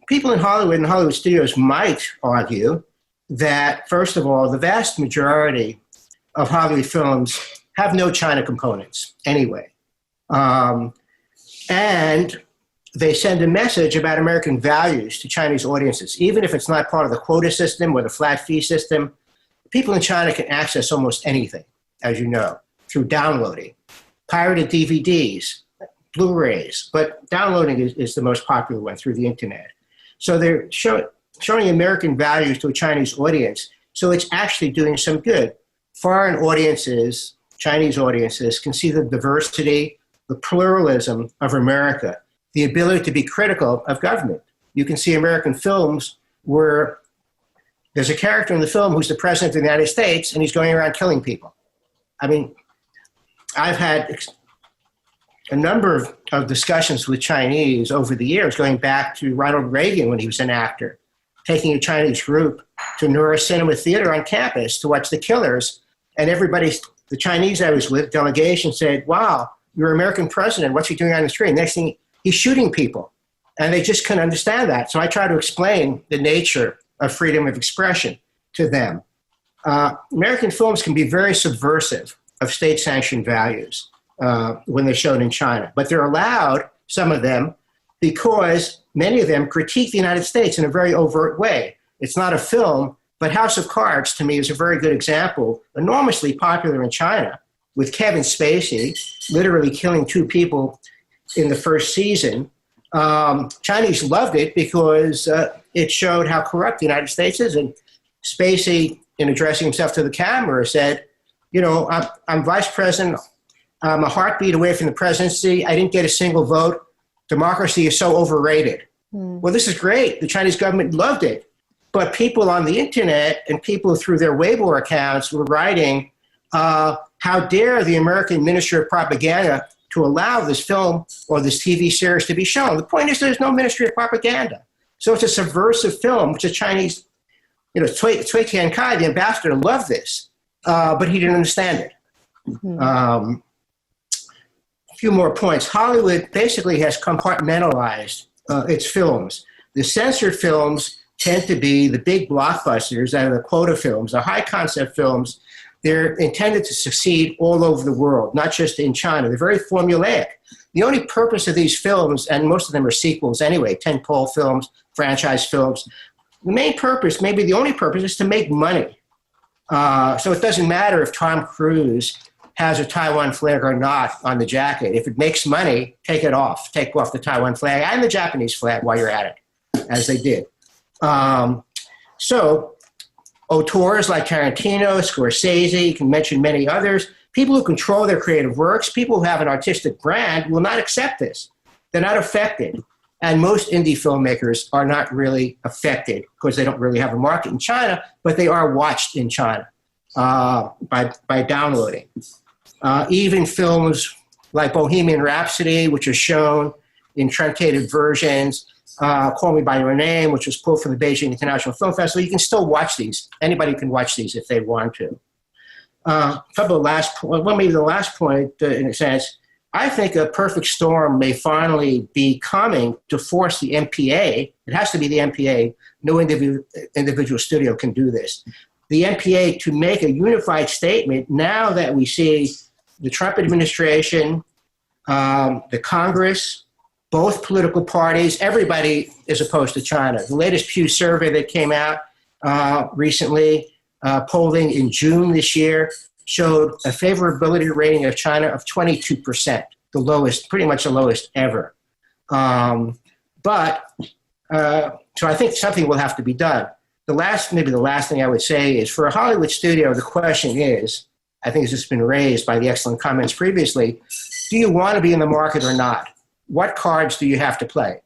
People in Hollywood and Hollywood studios might argue that, first of all, the vast majority of Hollywood films have no China components anyway. And they send a message about American values to Chinese audiences. Even if it's not part of the quota system or the flat fee system, people in China can access almost anything, as you know, through downloading. Pirated DVDs, Blu-rays, but downloading is the most popular one through the internet. So they're showing American values to a Chinese audience, so it's actually doing some good. Foreign audiences, Chinese audiences, can see the diversity, the pluralism of America, the ability to be critical of government. You can see American films where there's a character in the film who's the president of the United States, and he's going around killing people. I mean, I've had a number of discussions with Chinese over the years, going back to Ronald Reagan when he was an actor, taking a Chinese group to Nura Cinema Theater on campus to watch The Killers. And everybody, the Chinese I was with, delegation said, wow, you're an American president. What's he doing on the screen? Next thing, he's shooting people. And they just couldn't understand that. So I try to explain the nature of freedom of expression to them. American films can be very subversive of state-sanctioned values when they're shown in China. But they're allowed, some of them, because many of them critique the United States in a very overt way. It's not a film, but House of Cards, to me, is a very good example, enormously popular in China, with Kevin Spacey literally killing 2 people in the first season. Chinese loved it because it showed how corrupt the United States is. And Spacey, in addressing himself to the camera, said, you know, I'm vice president. I'm a heartbeat away from the presidency. I didn't get a single vote. Democracy is so overrated. Well, this is great. The Chinese government loved it. But people on the internet and people through their Weibo accounts were writing, how dare the American Ministry of Propaganda to allow this film or this TV series to be shown. The point is there's no Ministry of Propaganda. So it's a subversive film, which the Chinese, you know, Cui Tiankai, the ambassador, loved this, but he didn't understand it. A few more points. Hollywood basically has compartmentalized its films. The censored films tend to be the big blockbusters out of the quota films, the high concept films. They're intended to succeed all over the world, not just in China. They're very formulaic. The only purpose of these films, and most of them are sequels anyway, tentpole films, franchise films, the main purpose, maybe the only purpose, is to make money. So it doesn't matter if Tom Cruise has a Taiwan flag or not on the jacket. If it makes money, take it off. Take off the Taiwan flag and the Japanese flag while you're at it, as they did. So auteurs like Tarantino, Scorsese, you can mention many others, people who control their creative works, people who have an artistic brand will not accept this. They're not affected. And most indie filmmakers are not really affected because they don't really have a market in China, but they are watched in China by downloading. Even films like Bohemian Rhapsody, which are shown in truncated versions, Call Me By Your Name, which was pulled from the Beijing International Film Festival, you can still watch these. Anybody can watch these if they want to. Couple of maybe the last point, in a sense, I think a perfect storm may finally be coming to force the MPA. It has to be the MPA. No individual studio can do this. The MPA to make a unified statement now that we see the Trump administration, the Congress, both political parties, everybody is opposed to China. The latest Pew survey that came out recently, polling in June this year, showed a favorability rating of China of 22%, the lowest, pretty much the lowest ever. So I think something will have to be done. maybe the last thing I would say is for a Hollywood studio, the question is, I think it's just been raised by the excellent comments previously, do you want to be in the market or not? What cards do you have to play?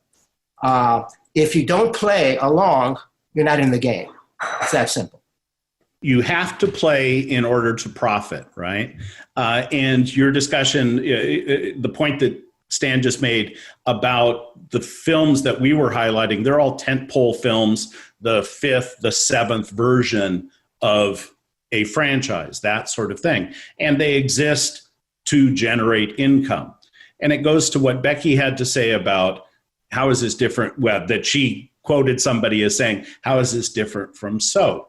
If you don't play along, you're not in the game. It's that simple. You have to play in order to profit, right? And your discussion, the point that Stan just made about the films that we were highlighting, they're all tentpole films, the 5th, the 7th version of a franchise, that sort of thing. And they exist to generate income. And it goes to what Becky had to say about how is this different, well, that she quoted somebody as saying, how is this different from so?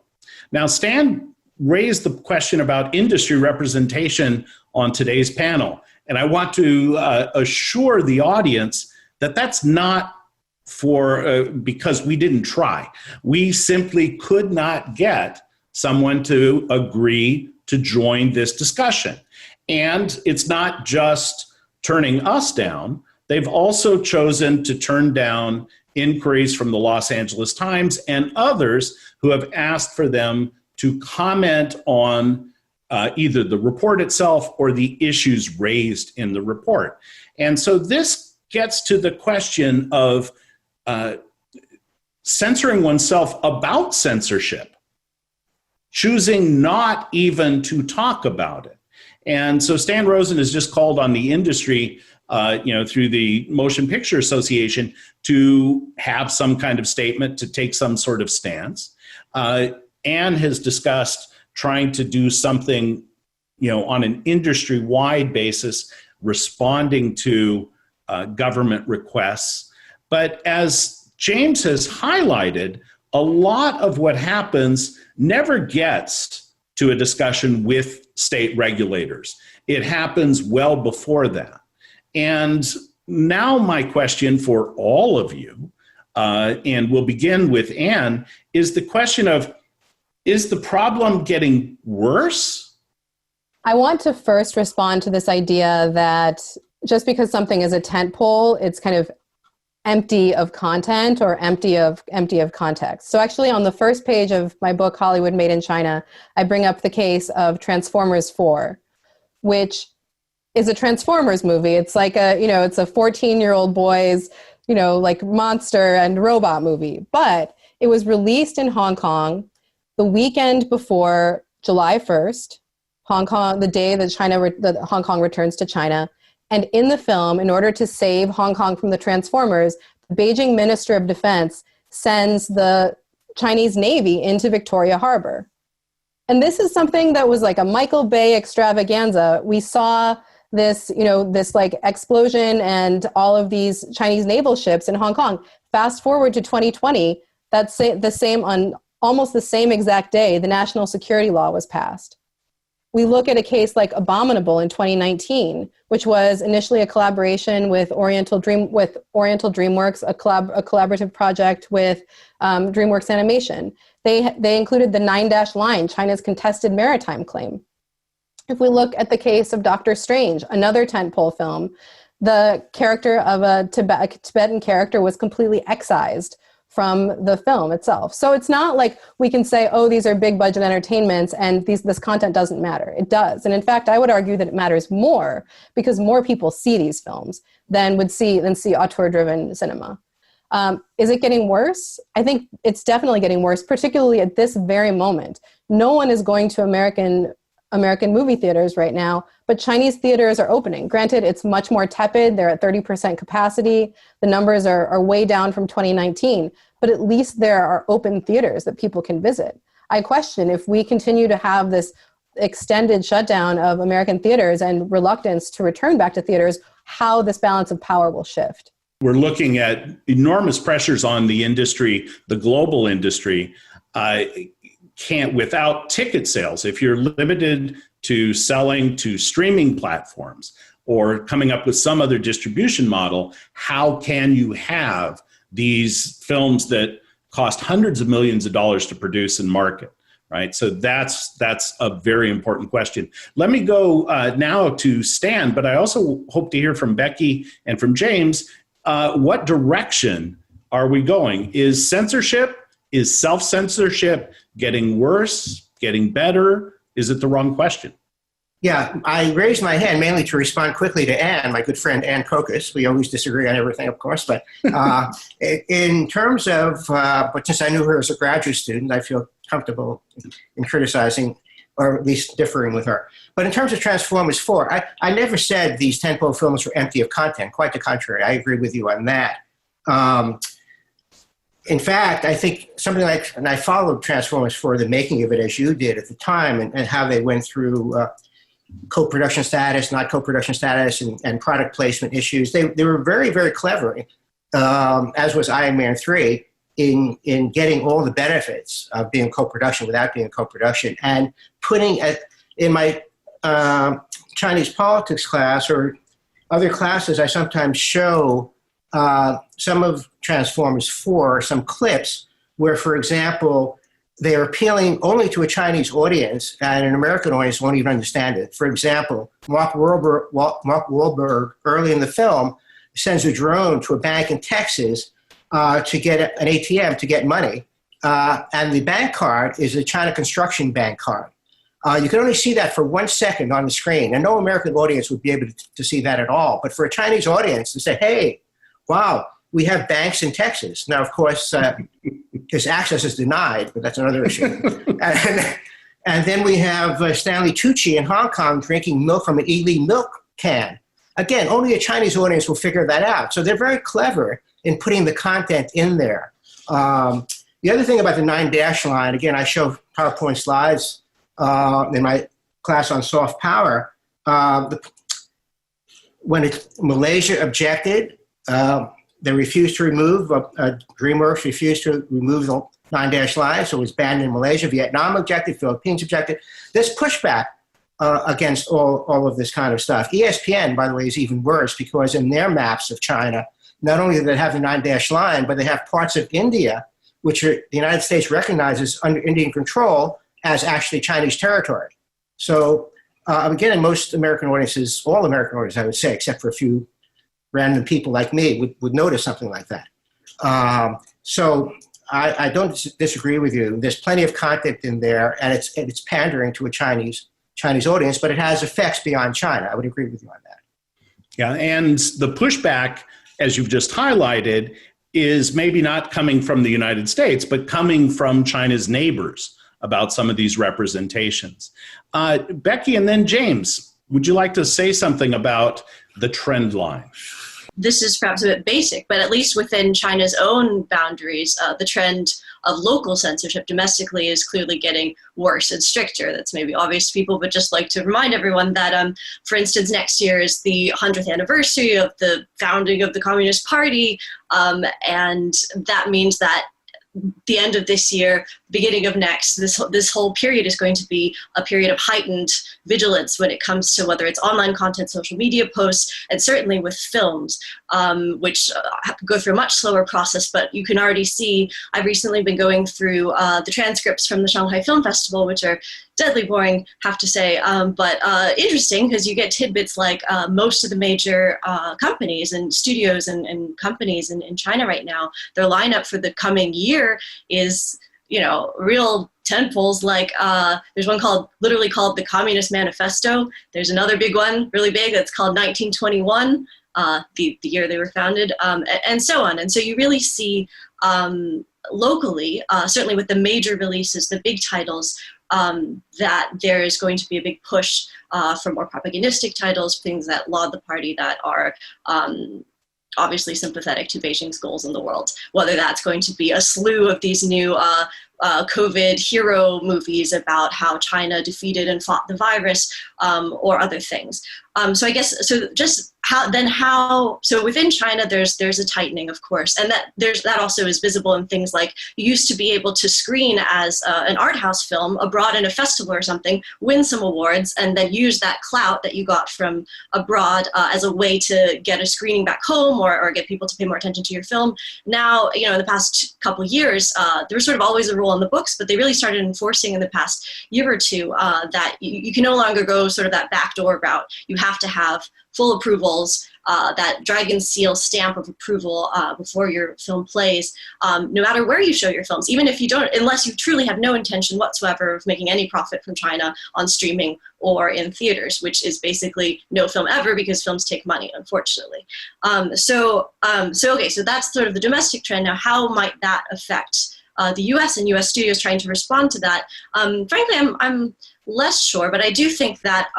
Now, Stan raised the question about industry representation on today's panel. And I want to assure the audience that that's not because we didn't try. We simply could not get someone to agree to join this discussion. And it's not just turning us down. They've also chosen to turn down inquiries from the Los Angeles Times and others who have asked for them to comment on either the report itself or the issues raised in the report. And so this gets to the question of censoring oneself about censorship, choosing not even to talk about it. And so Stan Rosen has just called on the industry, through the Motion Picture Association, to have some kind of statement, to take some sort of stance. Anne has discussed trying to do something, on an industry-wide basis, responding to government requests. But as James has highlighted, a lot of what happens never gets to a discussion with state regulators. It happens well before that. And now my question for all of you, and we'll begin with Anne, is the question of, is the problem getting worse? I want to first respond to this idea that just because something is a tentpole, it's kind of empty of content or empty of context. So actually on the first page of my book, Hollywood Made in China, I bring up the case of Transformers 4, which is a Transformers movie. It's like it's a 14-year-old boy's, like monster and robot movie. But it was released in Hong Kong the weekend before July 1st, the day that Hong Kong returns to China. And in the film, in order to save Hong Kong from the Transformers, the Beijing Minister of Defense sends the Chinese Navy into Victoria Harbor. And this is something that was like a Michael Bay extravaganza. We saw this, this like explosion and all of these Chinese naval ships in Hong Kong. Fast forward to 2020, on almost the same exact day, the national security law was passed. We look at a case like Abominable in 2019, which was initially a collaboration with Oriental DreamWorks, a collaborative project with DreamWorks Animation. They included the 9-dash line, China's contested maritime claim. If we look at the case of Doctor Strange, another tentpole film, the character of a Tibetan character was completely excised from the film itself. So it's not like we can say, oh, these are big budget entertainments and this content doesn't matter. It does. And in fact, I would argue that it matters more because more people see these films than see auteur-driven cinema. Is it getting worse? I think it's definitely getting worse, particularly at this very moment. No one is going to American movie theaters right now, but Chinese theaters are opening. Granted, it's much more tepid. They're at 30% capacity. The numbers are way down from 2019, but at least there are open theaters that people can visit. I question if we continue to have this extended shutdown of American theaters and reluctance to return back to theaters, how this balance of power will shift. We're looking at enormous pressures on the industry, the global industry, can't without ticket sales. If you're limited to selling to streaming platforms or coming up with some other distribution model, how can you have these films that cost hundreds of millions of dollars to produce and market, right? So that's a very important question. Let me go now to Stan, but I also hope to hear from Becky and from James. What direction are we going? Is censorship Is self-censorship getting worse, getting better? Is it the wrong question? Yeah, I raised my hand mainly to respond quickly to Anne, my good friend Anne Kokas. We always disagree on everything, of course, but in terms of, but since I knew her as a graduate student, I feel comfortable in criticizing or at least differing with her. But in terms of Transformers 4, I never said these tentpole films were empty of content. Quite the contrary. I agree with you on that. In fact, I think something like, and I followed Transformers 4, the making of it as you did at the time, and how they went through co-production status, not co-production status, and product placement issues. They were very, very clever, as was Iron Man 3, in getting all the benefits of being co-production without being co-production, and putting in my Chinese politics class or other classes, I sometimes show some of Transformers 4, some clips where, for example, they are appealing only to a Chinese audience, and an American audience won't even understand it. For example, Mark Wahlberg early in the film sends a drone to a bank in Texas to get an ATM to get money, and the bank card is a China Construction Bank card. You can only see that for 1 second on the screen, and no American audience would be able to see that at all. But for a Chinese audience to say, hey, wow, we have banks in Texas. Now, of course, his access is denied, but that's another issue. And then we have Stanley Tucci in Hong Kong drinking milk from an Ely milk can. Again, only a Chinese audience will figure that out. So they're very clever in putting the content in there. The other thing about the 9-dash line, again, I show PowerPoint slides in my class on soft power. When Malaysia objected, they refused to remove, DreamWorks refused to remove the 9-dash line, so it was banned in Malaysia. Vietnam objected, Philippines objected. There's pushback against all of this kind of stuff. ESPN, by the way, is even worse because in their maps of China, not only do they have the 9-dash line, but they have parts of India, which the United States recognizes under Indian control as actually Chinese territory. So again, in most American audiences, all American audiences, I would say, except for a few random people like me, would notice something like that. So I don't disagree with you. There's plenty of content in there, and it's pandering to a Chinese audience, but it has effects beyond China. I would agree with you on that. Yeah, and the pushback, as you've just highlighted, is maybe not coming from the United States, but coming from China's neighbors about some of these representations. Becky and then James, would you like to say something about the trend line? This is perhaps a bit basic, but at least within China's own boundaries, the trend of local censorship domestically is clearly getting worse and stricter. That's maybe obvious to people, but just like to remind everyone that, for instance, next year is the 100th anniversary of the founding of the Communist Party, and that means that the end of this year, beginning of next, this whole period is going to be a period of heightened vigilance when it comes to whether it's online content, social media posts, and certainly with films, which go through a much slower process. But you can already see, I've recently been going through the transcripts from the Shanghai Film Festival, which are deadly boring, have to say, but interesting because you get tidbits like most of the major companies and studios and companies in China right now, their lineup for the coming year is, real tentpoles. Like there's one literally called the Communist Manifesto. There's another big one, really big, that's called 1921, the year they were founded, and so on. And so you really see locally, certainly with the major releases, the big titles, that there is going to be a big push for more propagandistic titles, things that laud the party, that are obviously sympathetic to Beijing's goals in the world, whether that's going to be a slew of these new COVID hero movies about how China defeated and fought the virus, or other things. So I guess, so within China, there's a tightening, of course, and that also is visible in things like you used to be able to screen as an art house film abroad in a festival or something, win some awards, and then use that clout that you got from abroad as a way to get a screening back home or get people to pay more attention to your film. Now, in the past couple of years, there was sort of always a rule in the books, but they really started enforcing in the past year or two that you can no longer go sort of that backdoor route. You have to have full approvals that dragon seal stamp of approval before your film plays, no matter where you show your films, even if you don't, unless you truly have no intention whatsoever of making any profit from China on streaming or in theaters, which is basically no film ever because films take money, unfortunately. So that's sort of the domestic trend. Now, how might that affect the US and US studios trying to respond to that? Frankly, I'm less sure, but I do think that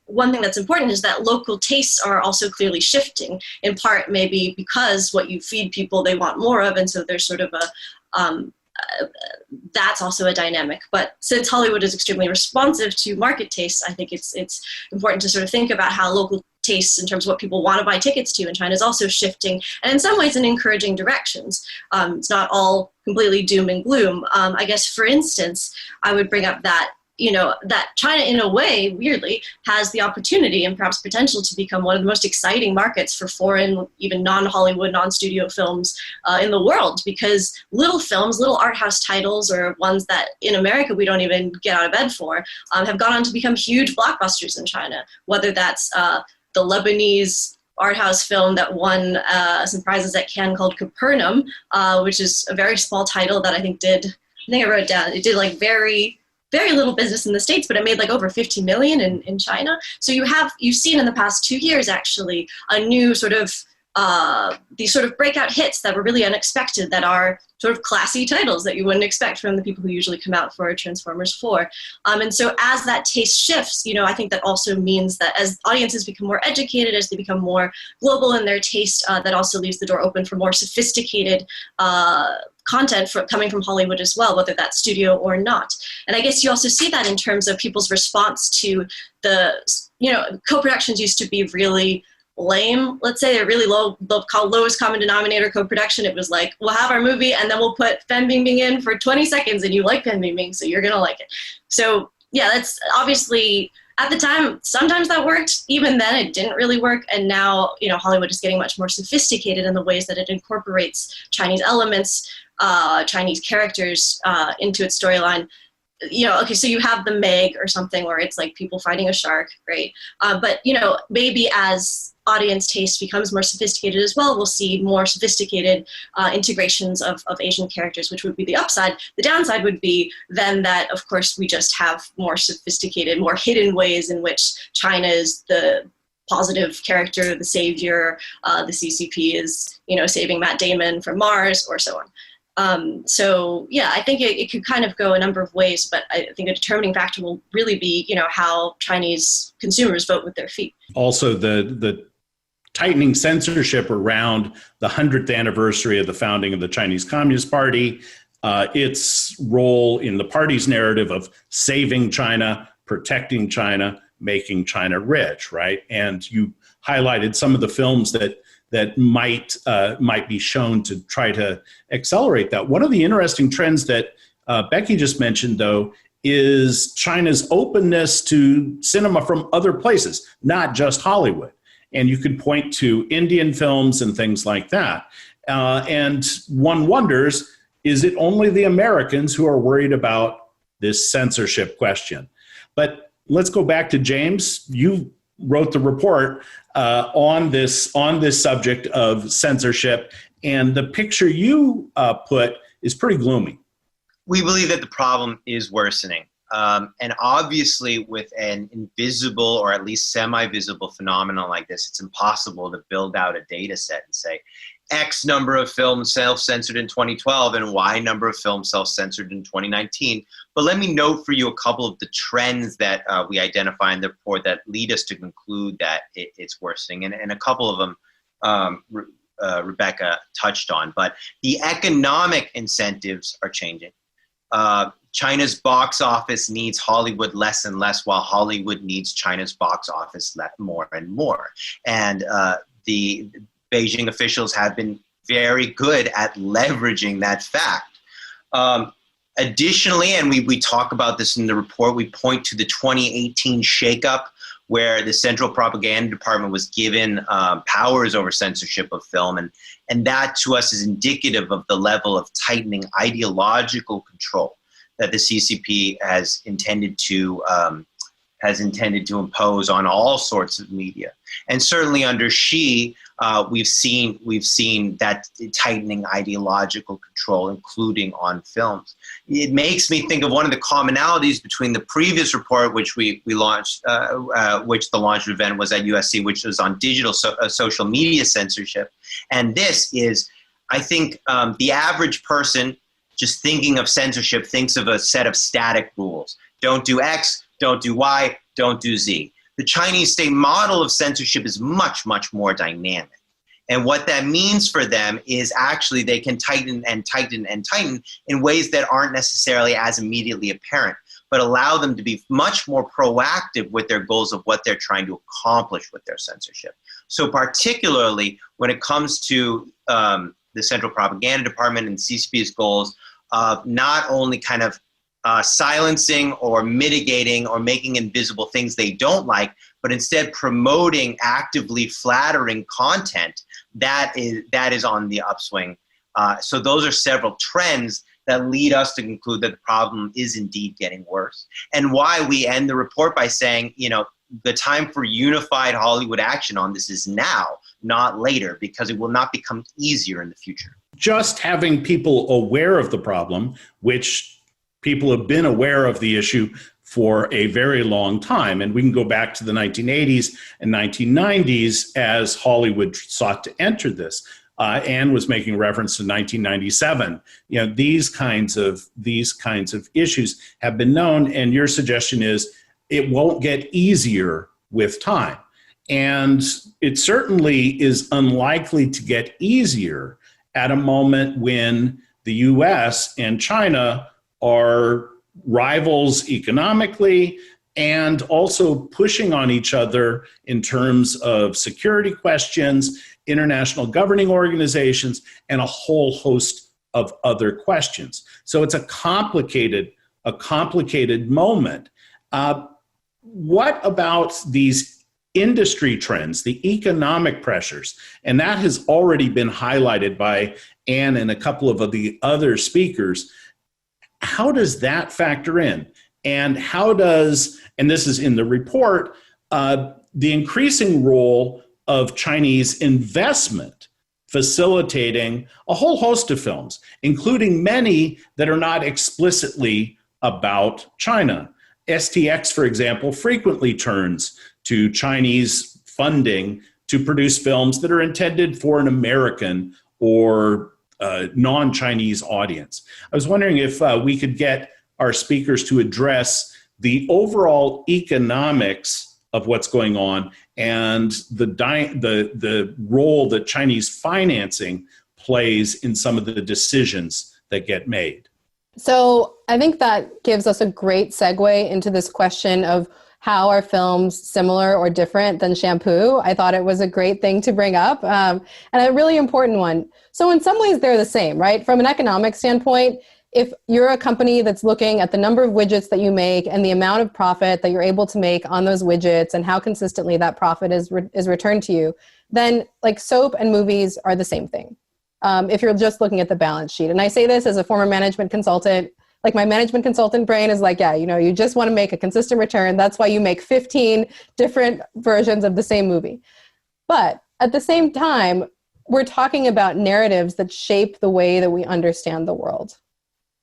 one thing that's important is that local tastes are also clearly shifting, in part maybe because what you feed people they want more of, and so there's sort of that's also a dynamic. But since Hollywood is extremely responsive to market tastes, I think it's important to sort of think about how local tastes in terms of what people want to buy tickets to in China is also shifting, and in some ways in encouraging directions. It's not all completely doom and gloom. I guess, for instance, I would bring up that that China, in a way, weirdly, has the opportunity and perhaps potential to become one of the most exciting markets for foreign, even non-Hollywood, non-studio films in the world, because little films, little art house titles, or ones that in America we don't even get out of bed for, have gone on to become huge blockbusters in China, whether that's the Lebanese art house film that won some prizes at Cannes called Capernaum, which is a very small title that I think I wrote it down, it did like very little business in the States, but it made like over 50 million in China. So you've seen in the past 2 years, actually, a new sort of, these sort of breakout hits that were really unexpected, that are sort of classy titles that you wouldn't expect from the people who usually come out for Transformers 4. And so as that taste shifts, I think that also means that as audiences become more educated, as they become more global in their taste, that also leaves the door open for more sophisticated content coming from Hollywood as well, whether that's studio or not. And I guess you also see that in terms of people's response to co-productions used to be really lame. Let's say they're really low, they'll call lowest common denominator co-production. It was like, we'll have our movie and then we'll put Fan Bingbing in for 20 seconds and you like Fan Bingbing, so you're gonna like it. So yeah, that's obviously, at the time, sometimes that worked. Even then, it didn't really work. And now, Hollywood is getting much more sophisticated in the ways that it incorporates Chinese elements, Chinese characters into its storyline. So you have the Meg or something where it's like people fighting a shark, great. But, maybe as audience taste becomes more sophisticated as well, we'll see more sophisticated integrations of Asian characters, which would be the upside. The downside would be then that, of course, we just have more sophisticated, more hidden ways in which China is the positive character, the savior, the CCP is, saving Matt Damon from Mars, or so on. I think it could kind of go a number of ways, but I think a determining factor will really be, how Chinese consumers vote with their feet. Also, the tightening censorship around the 100th anniversary of the founding of the Chinese Communist Party, its role in the party's narrative of saving China, protecting China, making China rich, right? And you highlighted some of the films that might be shown to try to accelerate that. One of the interesting trends that Becky just mentioned, though, is China's openness to cinema from other places, not just Hollywood. And you could point to Indian films and things like that. And one wonders, is it only the Americans who are worried about this censorship question? But let's go back to James. You wrote the report on this subject of censorship, and the picture you put is pretty gloomy. We believe that the problem is worsening. And obviously with an invisible or at least semi-visible phenomenon like this, it's impossible to build out a data set and say X number of films self-censored in 2012 and Y number of films self-censored in 2019. But let me note for you a couple of the trends that we identify in the report that lead us to conclude that it's worsening. And a couple of them Rebecca touched on. But the economic incentives are changing. China's box office needs Hollywood less and less, while Hollywood needs China's box office more and more. And the Beijing officials have been very good at leveraging that fact. Additionally, and we talk about this in the report, we point to the 2018 shakeup where the Central Propaganda Department was given powers over censorship of film. And that to us is indicative of the level of tightening ideological control that the CCP has intended to has intended to impose on all sorts of media. And certainly under Xi, we've seen that tightening ideological control, including on films. It makes me think of one of the commonalities between the previous report, which we launched, which the launch event was at USC, which was on digital social media censorship. And this is, I think, the average person just thinking of censorship thinks of a set of static rules. Don't do X, don't do Y, don't do Z. The Chinese state model of censorship is much, much more dynamic. And what that means for them is actually they can tighten and tighten and tighten in ways that aren't necessarily as immediately apparent, but allow them to be much more proactive with their goals of what they're trying to accomplish with their censorship. So particularly when it comes to the Central Propaganda Department and CCP's goals of not only kind of silencing or mitigating or making invisible things they don't like, but instead promoting actively flattering content that is on the upswing. So those are several trends that lead us to conclude that the problem is indeed getting worse. And why we end the report by saying, you know, the time for unified Hollywood action on this is now, not later, because it will not become easier in the future. Just having people aware of the problem, which people have been aware of the issue for a very long time. And we can go back to the 1980s and 1990s as Hollywood sought to enter this. Anne was making reference to 1997. You know, these kinds of issues have been known, and your suggestion is it won't get easier with time. And it certainly is unlikely to get easier at a moment when the US and China are rivals economically and also pushing on each other in terms of security questions, international governing organizations, and a whole host of other questions. So it's a complicated moment. What about these industry trends, the economic pressures? And that has already been highlighted by Anne and a couple of the other speakers. How does that factor in? And how does, and this is in the report, the increasing role of Chinese investment facilitating a whole host of films, including many that are not explicitly about China. STX, for example, frequently turns to Chinese funding to produce films that are intended for an American or non-Chinese audience. I was wondering if we could get our speakers to address the overall economics of what's going on and the role that Chinese financing plays in some of the decisions that get made. So I think that gives us a great segue into this question of how are films similar or different than shampoo? I thought it was a great thing to bring up, and a really important one. So in some ways, they're the same, right? From an economic standpoint, if you're a company that's looking at the number of widgets that you make and the amount of profit that you're able to make on those widgets and how consistently that profit is returned to you, then like soap and movies are the same thing. If you're just looking at the balance sheet. And I say this as a former management consultant. Like my management consultant brain is like, yeah, you know, you just want to make a consistent return. That's why you make 15 different versions of the same movie. But at the same time, we're talking about narratives that shape the way that we understand the world,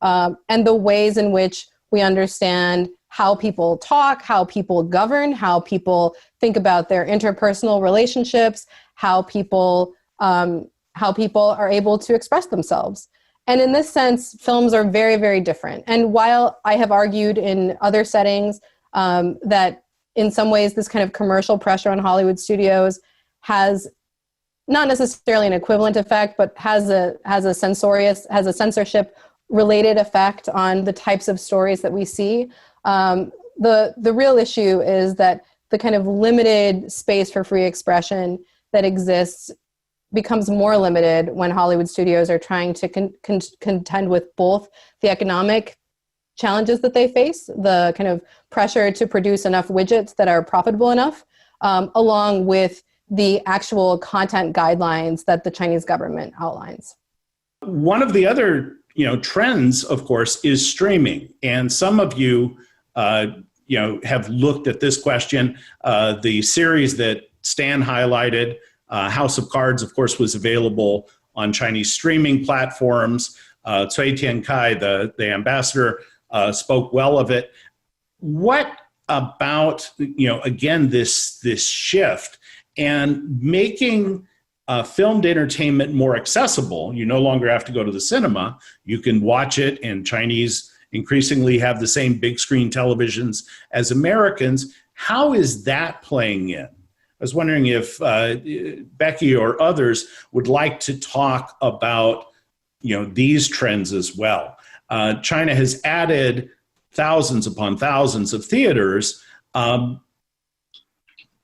and the ways in which we understand how people talk, how people govern, how people think about their interpersonal relationships, how people are able to express themselves. And in this sense, films are very, very different. And while I have argued in other settings that in some ways this kind of commercial pressure on Hollywood studios has not necessarily an equivalent effect, but has a censorship related effect on the types of stories that we see. The real issue is that the kind of limited space for free expression that exists becomes more limited when Hollywood studios are trying to contend with both the economic challenges that they face, the kind of pressure to produce enough widgets that are profitable enough, along with the actual content guidelines that the Chinese government outlines. One of the other trends, of course, is streaming. And some of you have looked at this question. The series that Stan highlighted, House of Cards, of course, was available on Chinese streaming platforms. Cui Tiankai, the ambassador, spoke well of it. What about, again, this shift and making filmed entertainment more accessible? You no longer have to go to the cinema. You can watch it, and Chinese increasingly have the same big screen televisions as Americans. How is that playing in? I was wondering if Becky or others would like to talk about these trends as well. China has added thousands upon thousands of theaters.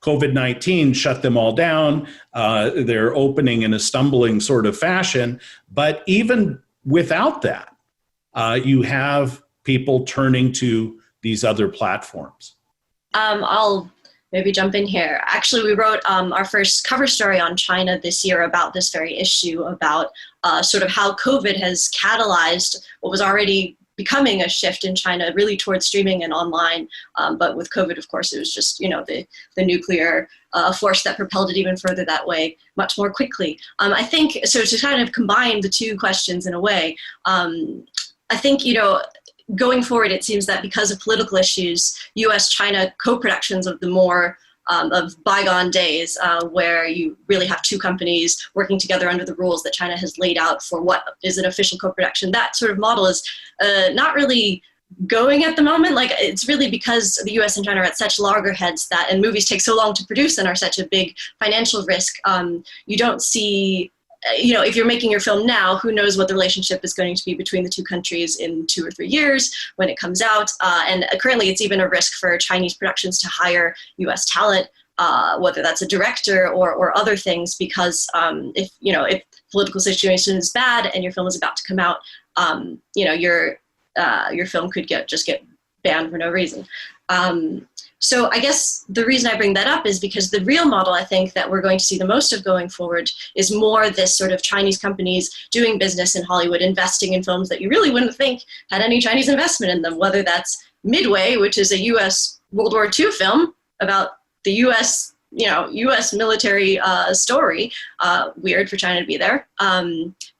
COVID-19 shut them all down. They're opening in a stumbling sort of fashion. But even without that, you have people turning to these other platforms. I'll maybe jump in here. Actually, we wrote our first cover story on China this year about this very issue, about sort of how COVID has catalyzed what was already becoming a shift in China really towards streaming and online. But with COVID, of course, it was just, the nuclear force that propelled it even further that way much more quickly. I think, so to kind of combine the two questions in a way, I think, going forward, it seems that because of political issues, U.S.-China co-productions of the more of bygone days, where you really have two companies working together under the rules that China has laid out for what is an official co-production, that sort of model is not really going at the moment. Like, it's really because the U.S. and China are at such loggerheads and movies take so long to produce and are such a big financial risk. You don't see, if you're making your film now, who knows what the relationship is going to be between the two countries in 2 or 3 years when it comes out. And currently it's even a risk for Chinese productions to hire U.S. talent, whether that's a director or other things, because if political situation is bad and your film is about to come out, your film could get banned for no reason. So I guess the reason I bring that up is because the real model I think that we're going to see the most of going forward is more this sort of Chinese companies doing business in Hollywood, investing in films that you really wouldn't think had any Chinese investment in them, whether that's Midway, which is a U.S. World War II film about the U.S. military story, weird for China to be there,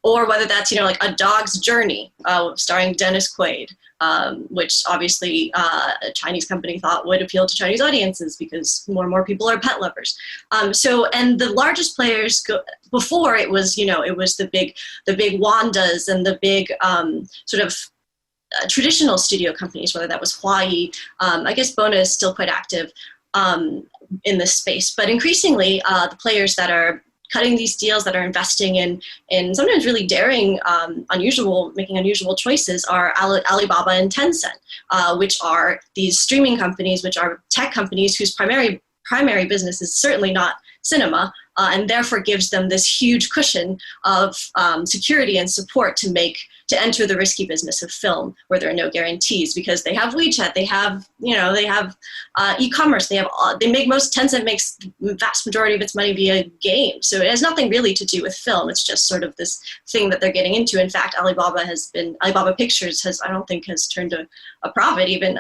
or whether that's, like A Dog's Journey, starring Dennis Quaid, which obviously a Chinese company thought would appeal to Chinese audiences because more and more people are pet lovers. And the largest players before it was, it was the big Wandas and the big sort of traditional studio companies, whether that was Huayi. I guess Bona is still quite active in this space, but increasingly the players that are cutting these deals, that are investing in sometimes really daring, making unusual choices, are Alibaba and Tencent, which are these streaming companies, which are tech companies whose primary business is certainly not cinema, and therefore gives them this huge cushion of security and support to enter the risky business of film, where there are no guarantees, because they have WeChat, they have e-commerce, Tencent makes the vast majority of its money via games, so it has nothing really to do with film. It's just sort of this thing that they're getting into. In fact, Alibaba Pictures has turned a profit even,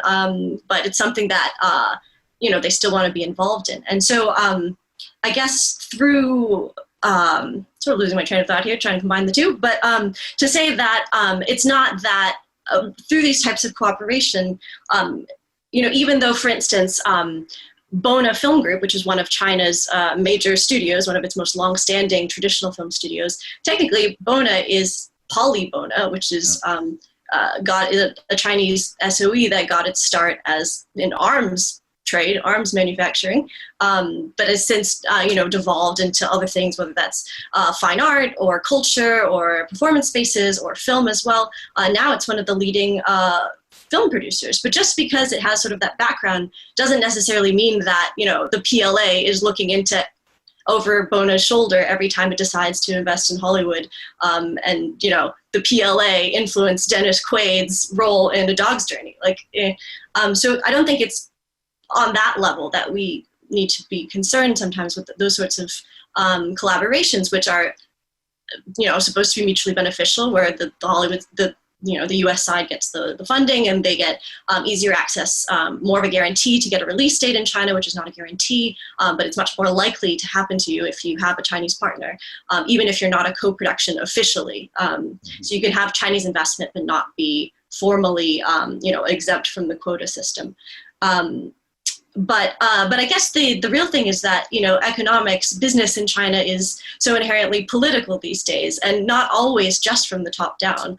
but it's something that they still want to be involved in. And so I guess through sort of losing my train of thought here, trying to combine the two, but to say that it's not that through these types of cooperation, even though, for instance, Bona Film Group, which is one of China's major studios, one of its most long-standing traditional film studios, technically Bona is Poly Bona, which is got a Chinese SOE that got its start as an arms manufacturing, but has since devolved into other things, whether that's fine art or culture or performance spaces or film as well. Now it's one of the leading film producers, but just because it has sort of that background doesn't necessarily mean that the PLA is looking over Bona's shoulder every time it decides to invest in Hollywood, and the PLA influenced Dennis Quaid's role in A Dog's Journey. So I don't think it's on that level that we need to be concerned sometimes with those sorts of collaborations, which are supposed to be mutually beneficial, where the the US side gets the funding, and they get easier access, more of a guarantee to get a release date in China, which is not a guarantee, but it's much more likely to happen to you if you have a Chinese partner, even if you're not a co-production officially. So you can have Chinese investment but not be formally, exempt from the quota system. But I guess the real thing is that, economics, business in China is so inherently political these days, and not always just from the top down,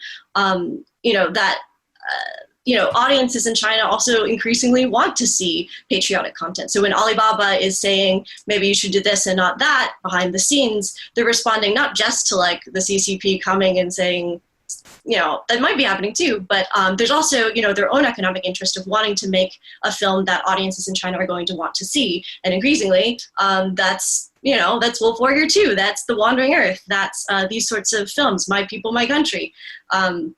audiences in China also increasingly want to see patriotic content. So when Alibaba is saying, maybe you should do this and not that behind the scenes, they're responding not just to like the CCP coming and saying, that might be happening too, but there's also, their own economic interest of wanting to make a film that audiences in China are going to want to see. And increasingly, that's Wolf Warrior 2, that's The Wandering Earth, that's these sorts of films, My People, My Country. So,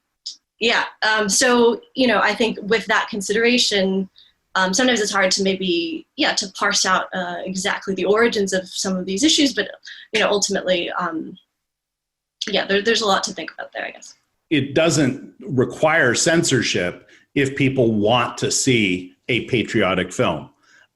I think with that consideration, sometimes it's hard to maybe, to parse out exactly the origins of some of these issues, but, ultimately, there's a lot to think about there, I guess. It doesn't require censorship if people want to see a patriotic film.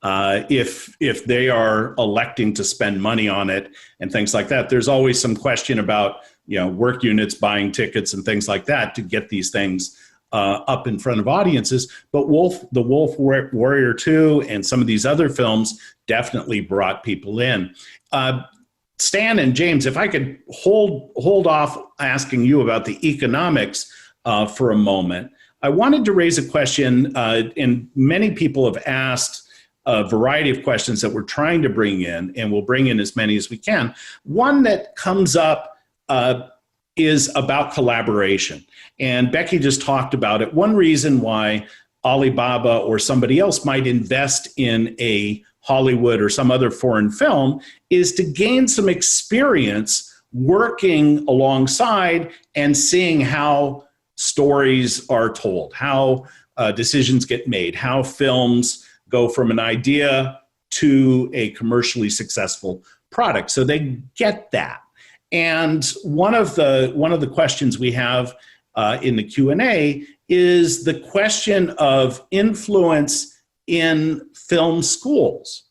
If they are electing to spend money on it and things like that, there's always some question about work units buying tickets and things like that to get these things up in front of audiences. But the Wolf Warrior 2 and some of these other films definitely brought people in. Stan and James, if I could hold off asking you about the economics for a moment, I wanted to raise a question, and many people have asked a variety of questions that we're trying to bring in, and we'll bring in as many as we can. One that comes up is about collaboration. And Becky just talked about it. One reason why Alibaba or somebody else might invest in a Hollywood or some other foreign film is to gain some experience working alongside and seeing how stories are told, how decisions get made, how films go from an idea to a commercially successful product. So they get that. And one of the questions we have in the Q&A is the question of influence in film schools.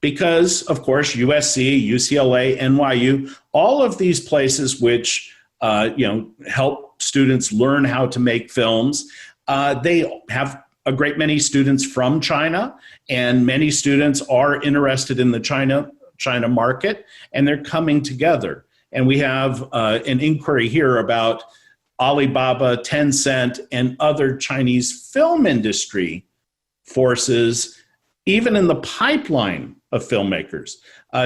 Because, of course, USC, UCLA, NYU, all of these places which help students learn how to make films, they have a great many students from China, and many students are interested in the China market, and they're coming together. And we have an inquiry here about Alibaba, Tencent, and other Chinese film industry forces, even in the pipeline of filmmakers.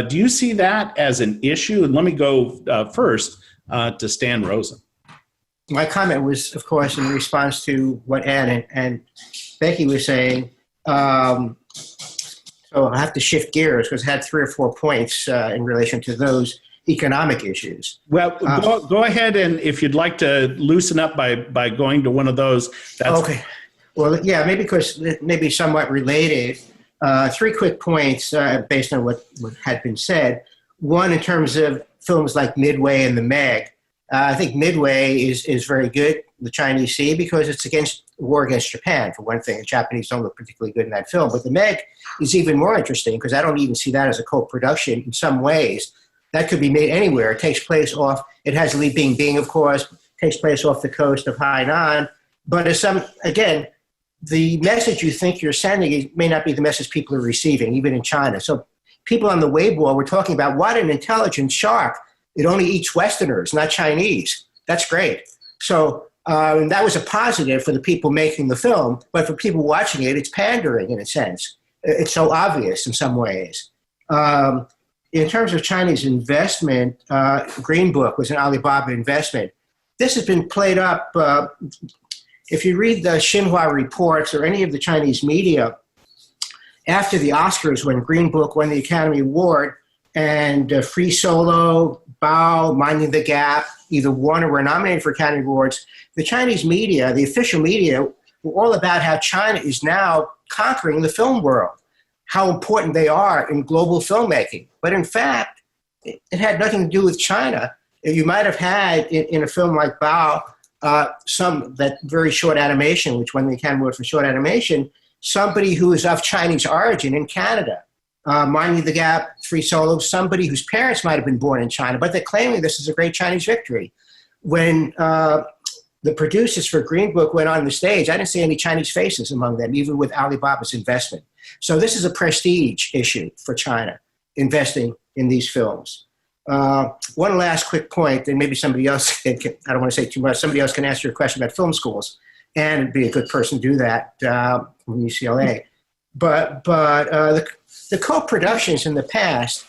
Do you see that as an issue? And let me go first to Stan Rosen. My comment was, of course, in response to what Ann and Becky was saying. So I have to shift gears because I had 3 or 4 points in relation to those economic issues. Well, go ahead, and if you'd like to loosen up by going to one of those. That's okay. Well, yeah, maybe because it may be somewhat related. 3 quick points based on what had been said. One, in terms of films like Midway and The Meg. I think Midway is very good, the Chinese see, because it's against war against Japan, for one thing. The Japanese don't look particularly good in that film. But The Meg is even more interesting because I don't even see that as a co-production in some ways. That could be made anywhere. It takes place it has Li Bingbing, of course, takes place off the coast of Hainan. But again, the message you think you're sending may not be the message people are receiving, even in China. So people on the Weibo were talking about what an intelligent shark. It only eats Westerners, not Chinese. That's great. So that was a positive for the people making the film, but for people watching it, it's pandering in a sense. It's so obvious in some ways. In terms of Chinese investment, Green Book was an Alibaba investment. This has been played up. If you read the Xinhua reports or any of the Chinese media, after the Oscars, when Green Book won the Academy Award, and Free Solo, Bao, Minding the Gap, either won or were nominated for Academy Awards, the Chinese media, the official media, were all about how China is now conquering the film world, how important they are in global filmmaking. But in fact, it had nothing to do with China. You might have had, in a film like Bao, that very short animation, which won the Academy Award for short animation, somebody who is of Chinese origin in Canada. Minding the Gap, Free Solo, somebody whose parents might have been born in China, but they're claiming this is a great Chinese victory. When the producers for Green Book went on the stage, I didn't see any Chinese faces among them, even with Alibaba's investment. So this is a prestige issue for China, investing in these films. One last quick point, and maybe somebody else, I don't want to say too much, somebody else can answer your question about film schools, and be a good person to do that from UCLA. But the co-productions in the past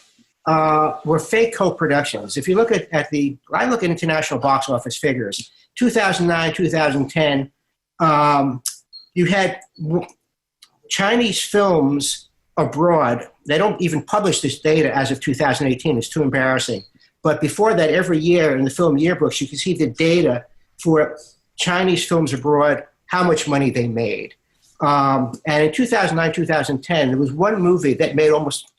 were fake co-productions. If you look at I look at international box office figures, 2009, 2010, you had Chinese films abroad. They don't even publish this data as of 2018. It's too embarrassing. But before that, every year in the film yearbooks, you can see the data for Chinese films abroad, how much money they made. And in 2009, 2010, there was one movie that made almost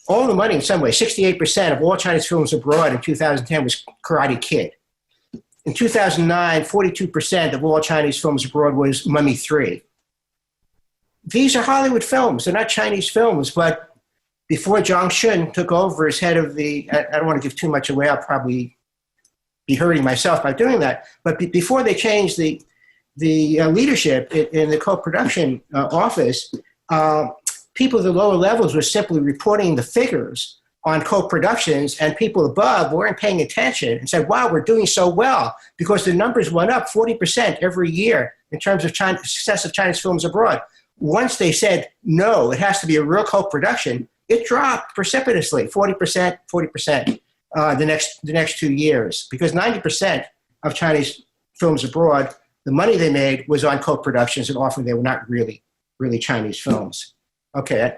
all the money in some way. 68% of all Chinese films abroad in 2010 was Karate Kid. In 2009, 42% of all Chinese films abroad was Mummy 3. These are Hollywood films. They're not Chinese films, but before Zhang Shun took over as head of I don't want to give too much away. I'll probably be hurting myself by doing that. But before they changed the leadership in the co-production office, people at the lower levels were simply reporting the figures on co-productions, and people above weren't paying attention and said, wow, we're doing so well, because the numbers went up 40% every year in terms of success of Chinese films abroad. Once they said, no, it has to be a real co-production, it dropped precipitously, 40%, 40% the next 2 years, because 90% of Chinese films abroad, the money they made was on co-productions, and often they were not really Chinese films. Okay.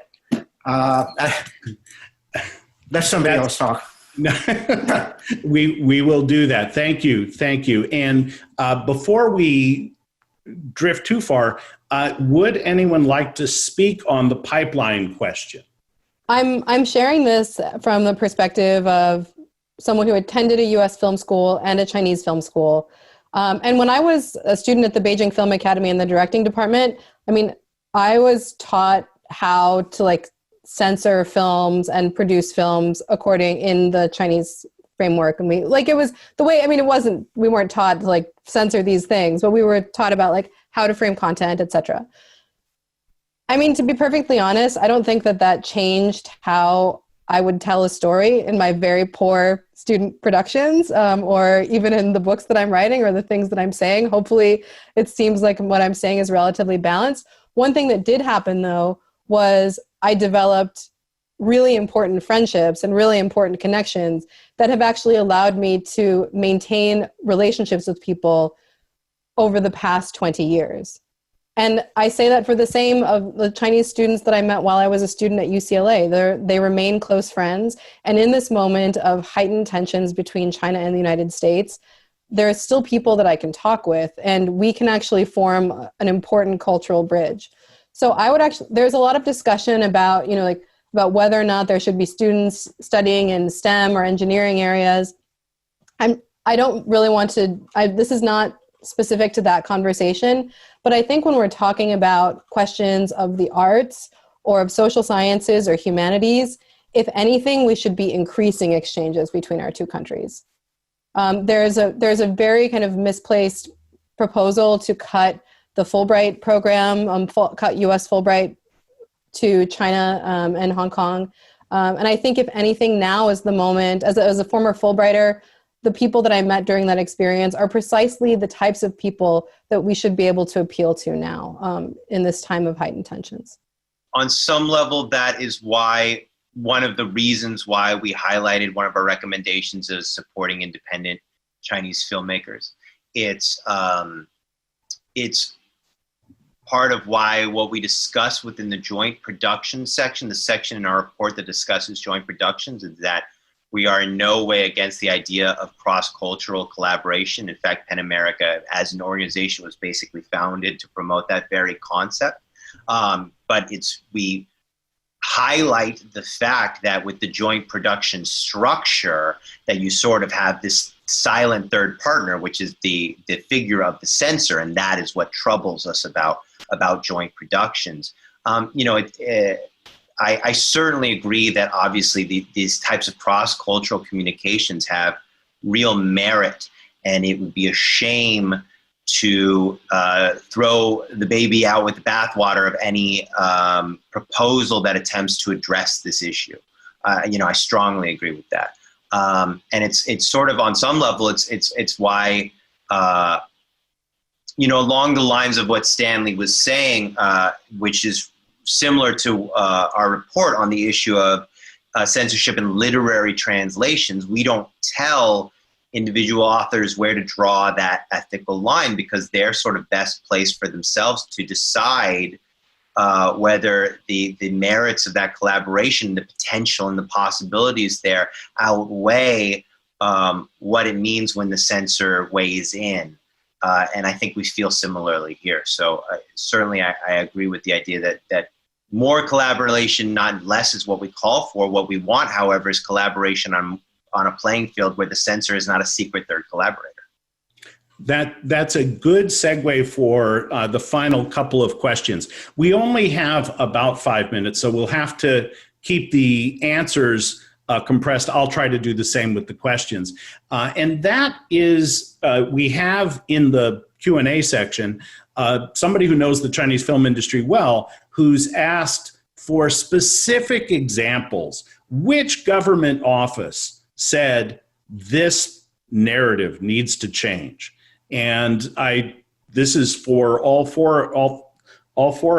Let somebody else talk. We will do that. Thank you. And before we drift too far, would anyone like to speak on the pipeline question? I'm sharing this from the perspective of someone who attended a U.S. film school and a Chinese film school. And when I was a student at the Beijing Film Academy in the directing department, I was taught how to censor films and produce films according in the Chinese framework. And it was the way, we weren't taught to censor these things, but we were taught about how to frame content, etc. To be perfectly honest, I don't think that changed how I would tell a story in my very poor student productions, or even in the books that I'm writing or the things that I'm saying. Hopefully it seems like what I'm saying is relatively balanced. One thing that did happen though was I developed really important friendships and really important connections that have actually allowed me to maintain relationships with people over the past 20 years. And I say that for the same of the Chinese students that I met while I was a student at UCLA. They remain close friends. And in this moment of heightened tensions between China and the United States, there are still people that I can talk with, and we can actually form an important cultural bridge. So there's a lot of discussion about, about whether or not there should be students studying in STEM or engineering areas. I don't really want to, this is not specific to that conversation, but I think when we're talking about questions of the arts or of social sciences or humanities, if anything, we should be increasing exchanges between our two countries. There's a very kind of misplaced proposal to cut the Fulbright program, cut U.S. Fulbright to China and Hong Kong. And I think if anything, now is the moment, as a former Fulbrighter, the people that I met during that experience are precisely the types of people that we should be able to appeal to now in this time of heightened tensions. On some level, that is why one of the reasons why we highlighted one of our recommendations is supporting independent Chinese filmmakers. It's part of why what we discuss within the joint production section, the section in our report that discusses joint productions, is that we are in no way against the idea of cross-cultural collaboration. In fact, PEN America as an organization was basically founded to promote that very concept. But we highlight the fact that with the joint production structure, that you sort of have this silent third partner, which is the figure of the censor, and that is what troubles us about joint productions. I certainly agree that obviously these types of cross-cultural communications have real merit, and it would be a shame to throw the baby out with the bathwater of any proposal that attempts to address this issue. I strongly agree with that. And it's sort of on some level, it's why, along the lines of what Stanley was saying, which is similar to our report on the issue of censorship in literary translations, we don't tell individual authors where to draw that ethical line, because they're sort of best placed for themselves to decide whether the merits of that collaboration, the potential and the possibilities there outweigh what it means when the censor weighs in. And I think we feel similarly here. So certainly I agree with the idea that more collaboration, not less, is what we call for. What we want, however, is collaboration on a playing field where the censor is not a secret third collaborator. That's a good segue for the final couple of questions. We only have about 5 minutes, so we'll have to keep the answers compressed. I'll try to do the same with the questions. And that is, we have in the Q&A section, somebody who knows the Chinese film industry well, who's asked for specific examples. Which government office said this narrative needs to change? And this is for all four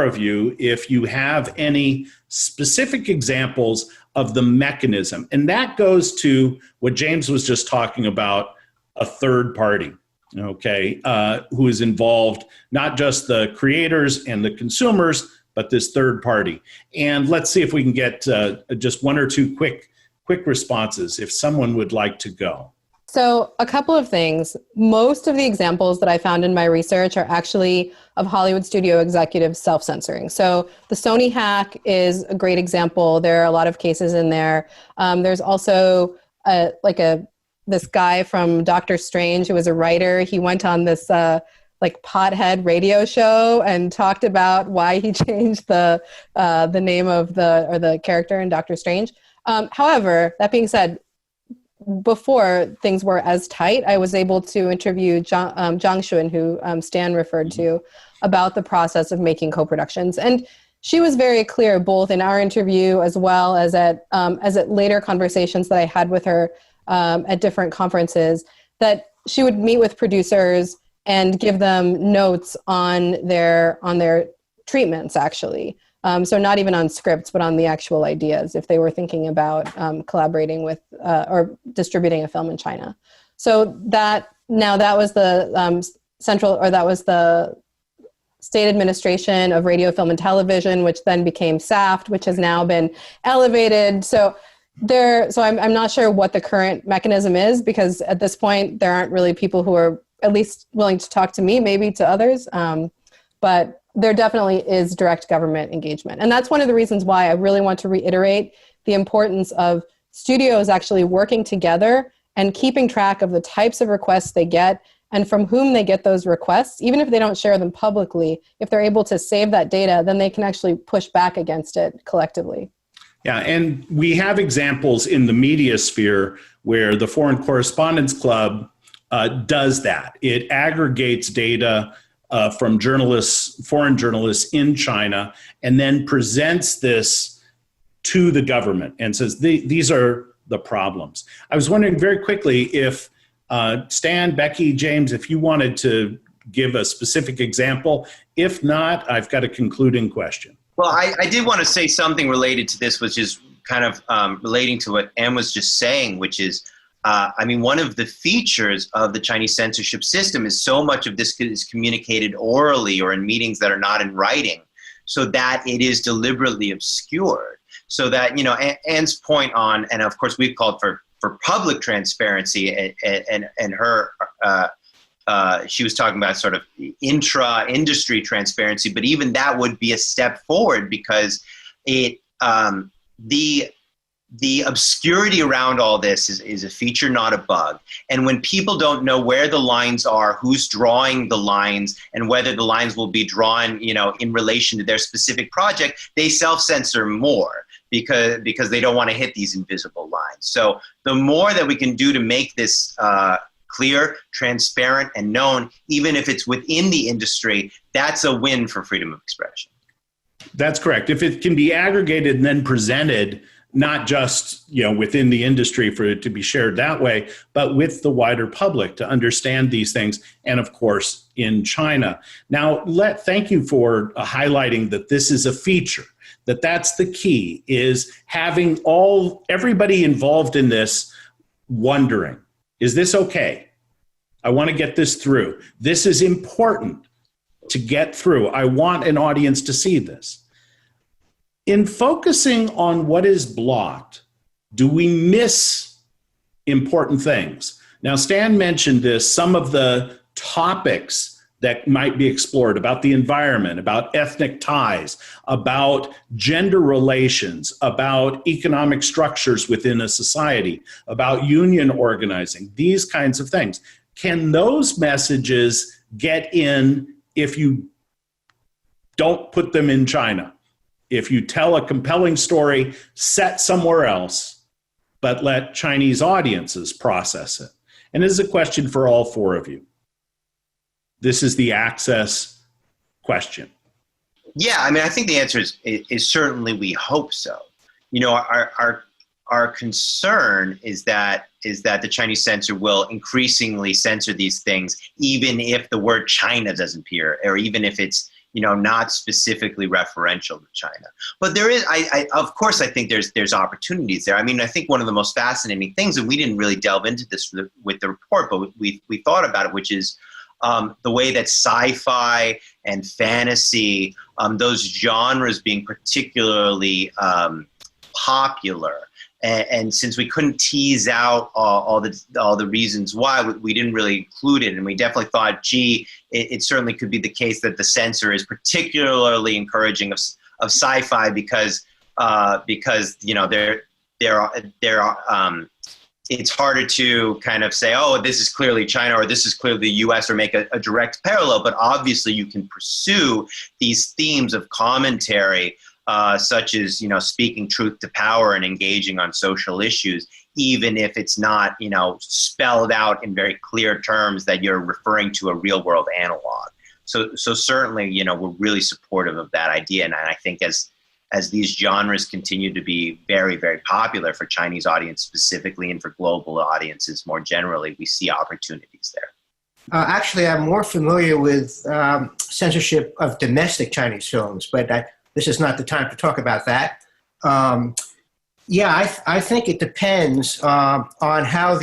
of you, if you have any specific examples of the mechanism. And that goes to what James was just talking about, a third party, okay, who is involved, not just the creators and the consumers, but this third party. And let's see if we can get just one or two quick responses, if someone would like to go. So a couple of things. Most of the examples that I found in my research are actually of Hollywood studio executives self-censoring. So the Sony hack is a great example. There are a lot of cases in there. There's also this guy from Doctor Strange who was a writer. He went on this pothead radio show and talked about why he changed the name of the character in Doctor Strange. However, that being said, before things were as tight, I was able to interview Zhang Shun, who Stan referred to, about the process of making co-productions. And she was very clear, both in our interview as well as at later conversations that I had with her at different conferences, that she would meet with producers and give them notes on their treatments, actually. So not even on scripts, but on the actual ideas, if they were thinking about collaborating with or distributing a film in China. So that was the that was the State Administration of Radio, Film, and Television, which then became SAFT, which has now been elevated. So I'm not sure what the current mechanism is, because at this point there aren't really people who are at least willing to talk to me, maybe to others, but there definitely is direct government engagement. And that's one of the reasons why I really want to reiterate the importance of studios actually working together and keeping track of the types of requests they get and from whom they get those requests. Even if they don't share them publicly, if they're able to save that data, then they can actually push back against it collectively. Yeah, and we have examples in the media sphere where the Foreign Correspondents Club does that. It aggregates data from foreign journalists in China, and then presents this to the government and says, these are the problems. I was wondering very quickly if Stan, Becky, James, if you wanted to give a specific example. If not, I've got a concluding question. Well, I did want to say something related to this, which is kind of relating to what Anne was just saying, which is, one of the features of the Chinese censorship system is so much of this is communicated orally or in meetings that are not in writing, so that it is deliberately obscured. So that, Anne's point on, and of course we've called for public transparency, and her, she was talking about sort of intra-industry transparency, but even that would be a step forward, because it the obscurity around all this is a feature, not a bug. And when people don't know where the lines are, who's drawing the lines, and whether the lines will be drawn, in relation to their specific project, they self-censor more because they don't want to hit these invisible lines. So the more that we can do to make this clear, transparent, and known, even if it's within the industry, that's a win for freedom of expression. That's correct. If it can be aggregated and then presented, not just within the industry for it to be shared that way, but with the wider public to understand these things, and of course in China. Now, thank you for highlighting that this is a feature, that's the key, is having everybody involved in this wondering, is this okay? I want to get this through. This is important to get through. I want an audience to see this. In focusing on what is blocked, do we miss important things? Now, Stan mentioned this, some of the topics that might be explored about the environment, about ethnic ties, about gender relations, about economic structures within a society, about union organizing, these kinds of things. Can those messages get in if you don't put them in China? If you tell a compelling story set somewhere else, but let Chinese audiences process it? And this is a question for all four of you. This is the access question. Yeah, I think the answer is certainly we hope so. Our concern is that the Chinese censor will increasingly censor these things, even if the word China doesn't appear, or even if it's not specifically referential to China. But there is, of course, I think there's opportunities there. I think one of the most fascinating things, and we didn't really delve into this with the report, but we thought about it, which is the way that sci-fi and fantasy, those genres being particularly popular. And since we couldn't tease out all the reasons why, we didn't really include it. And we definitely thought, it certainly could be the case that the censor is particularly encouraging of sci-fi because it's harder to kind of say, oh, this is clearly China or this is clearly the US, or make a direct parallel. But obviously you can pursue these themes of commentary, such as, speaking truth to power and engaging on social issues, even if it's not, spelled out in very clear terms that you're referring to a real world analog. So certainly, we're really supportive of that idea. And I think as these genres continue to be very, very popular for Chinese audience specifically, and for global audiences more generally, we see opportunities there. Actually, I'm more familiar with censorship of domestic Chinese films, but this is not the time to talk about that. I think it depends on how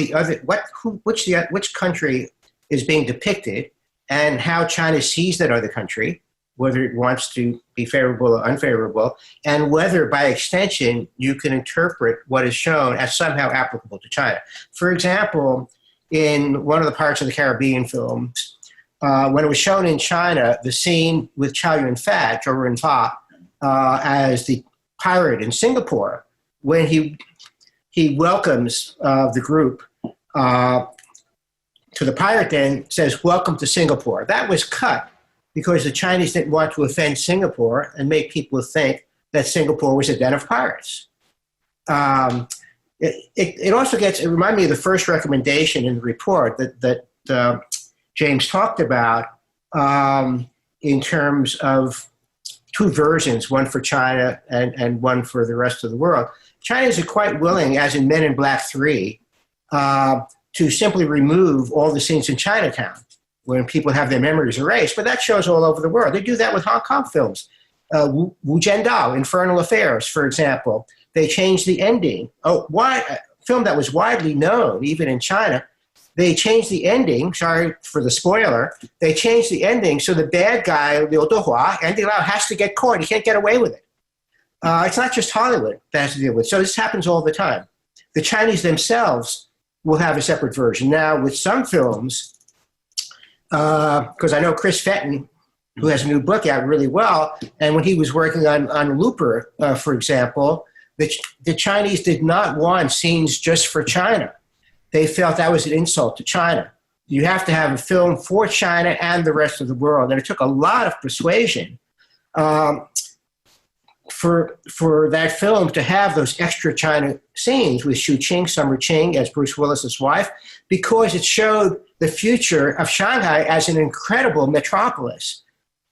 which country is being depicted, and how China sees that other country, whether it wants to be favorable or unfavorable, and whether by extension you can interpret what is shown as somehow applicable to China. For example, in one of the Pirates of the Caribbean films, when it was shown in China, the scene with Chow Yun-fat, Zhou Ren-fa, as the pirate in Singapore, when he welcomes the group to the pirate den, says, "Welcome to Singapore." That was cut because the Chinese didn't want to offend Singapore and make people think that Singapore was a den of pirates. It also it reminded me of the first recommendation in the report that James talked about, in terms of two versions, one for China and one for the rest of the world. Chinese are quite willing, as in Men in Black 3, to simply remove all the scenes in Chinatown when people have their memories erased, but that shows all over the world. They do that with Hong Kong films. Wu Jiandao, Infernal Affairs, for example. They changed the ending. A film that was widely known, even in China. They changed the ending, sorry for the spoiler, they changed the ending so the bad guy, Liu Dehua, Andy Lau, has to get caught. He can't get away with it. It's not just Hollywood that has to deal with. So this happens all the time. The Chinese themselves will have a separate version. Now, with some films, because I know Chris Fenton, who has a new book out really well. And when he was working on Looper, for example, the Chinese did not want scenes just for China. They felt that was an insult to China. You have to have a film for China and the rest of the world. And it took a lot of persuasion for that film to have those extra China scenes with Xu Qing, Summer Qing as Bruce Willis's wife, because it showed the future of Shanghai as an incredible metropolis,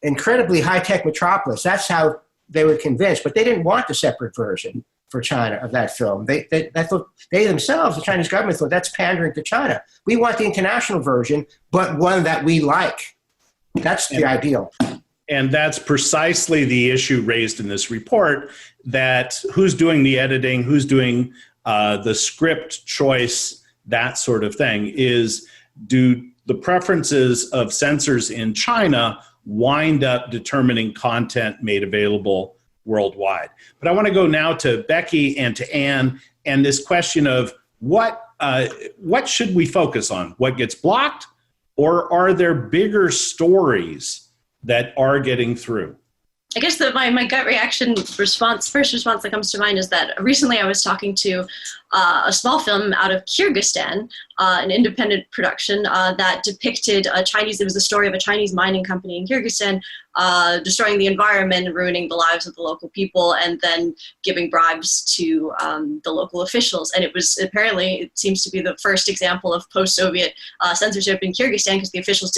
incredibly high-tech metropolis. That's how they were convinced. But they didn't want the separate version for China of that film. They themselves, the Chinese government, thought that's pandering to China. We want the international version, but one that we like. That's the ideal. And that's precisely the issue raised in this report, that who's doing the editing, who's doing the script choice, that sort of thing, do the preferences of censors in China wind up determining content made available worldwide. But I want to go now to Becky and to Anne, and this question of what should we focus on? What gets blocked, or are there bigger stories that are getting through? I guess that my gut reaction first response that comes to mind is that recently I was talking to a small film out of Kyrgyzstan, an independent production that depicted it was the story of a Chinese mining company in Kyrgyzstan destroying the environment and ruining the lives of the local people, and then giving bribes to the local officials. And it seems to be the first example of post-Soviet censorship in Kyrgyzstan, because the officials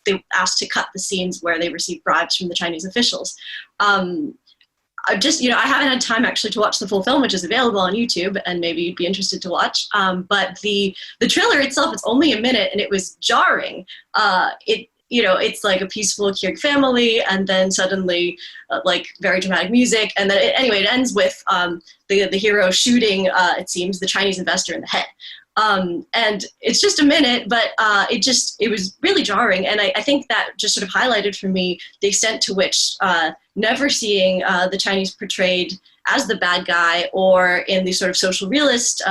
they asked to cut the scenes where they received bribes from the Chinese officials. I haven't had time actually to watch the full film, which is available on YouTube, and maybe you'd be interested to watch. But the trailer itself, it's only a minute, and it was jarring. It's like a peaceful Kyrgyz family, and then suddenly, very dramatic music, and then it ends with the hero shooting, it seems, the Chinese investor in the head. And it's just a minute, but it was really jarring. And I think that just sort of highlighted for me the extent to which never seeing the Chinese portrayed as the bad guy, or in the sort of social realist,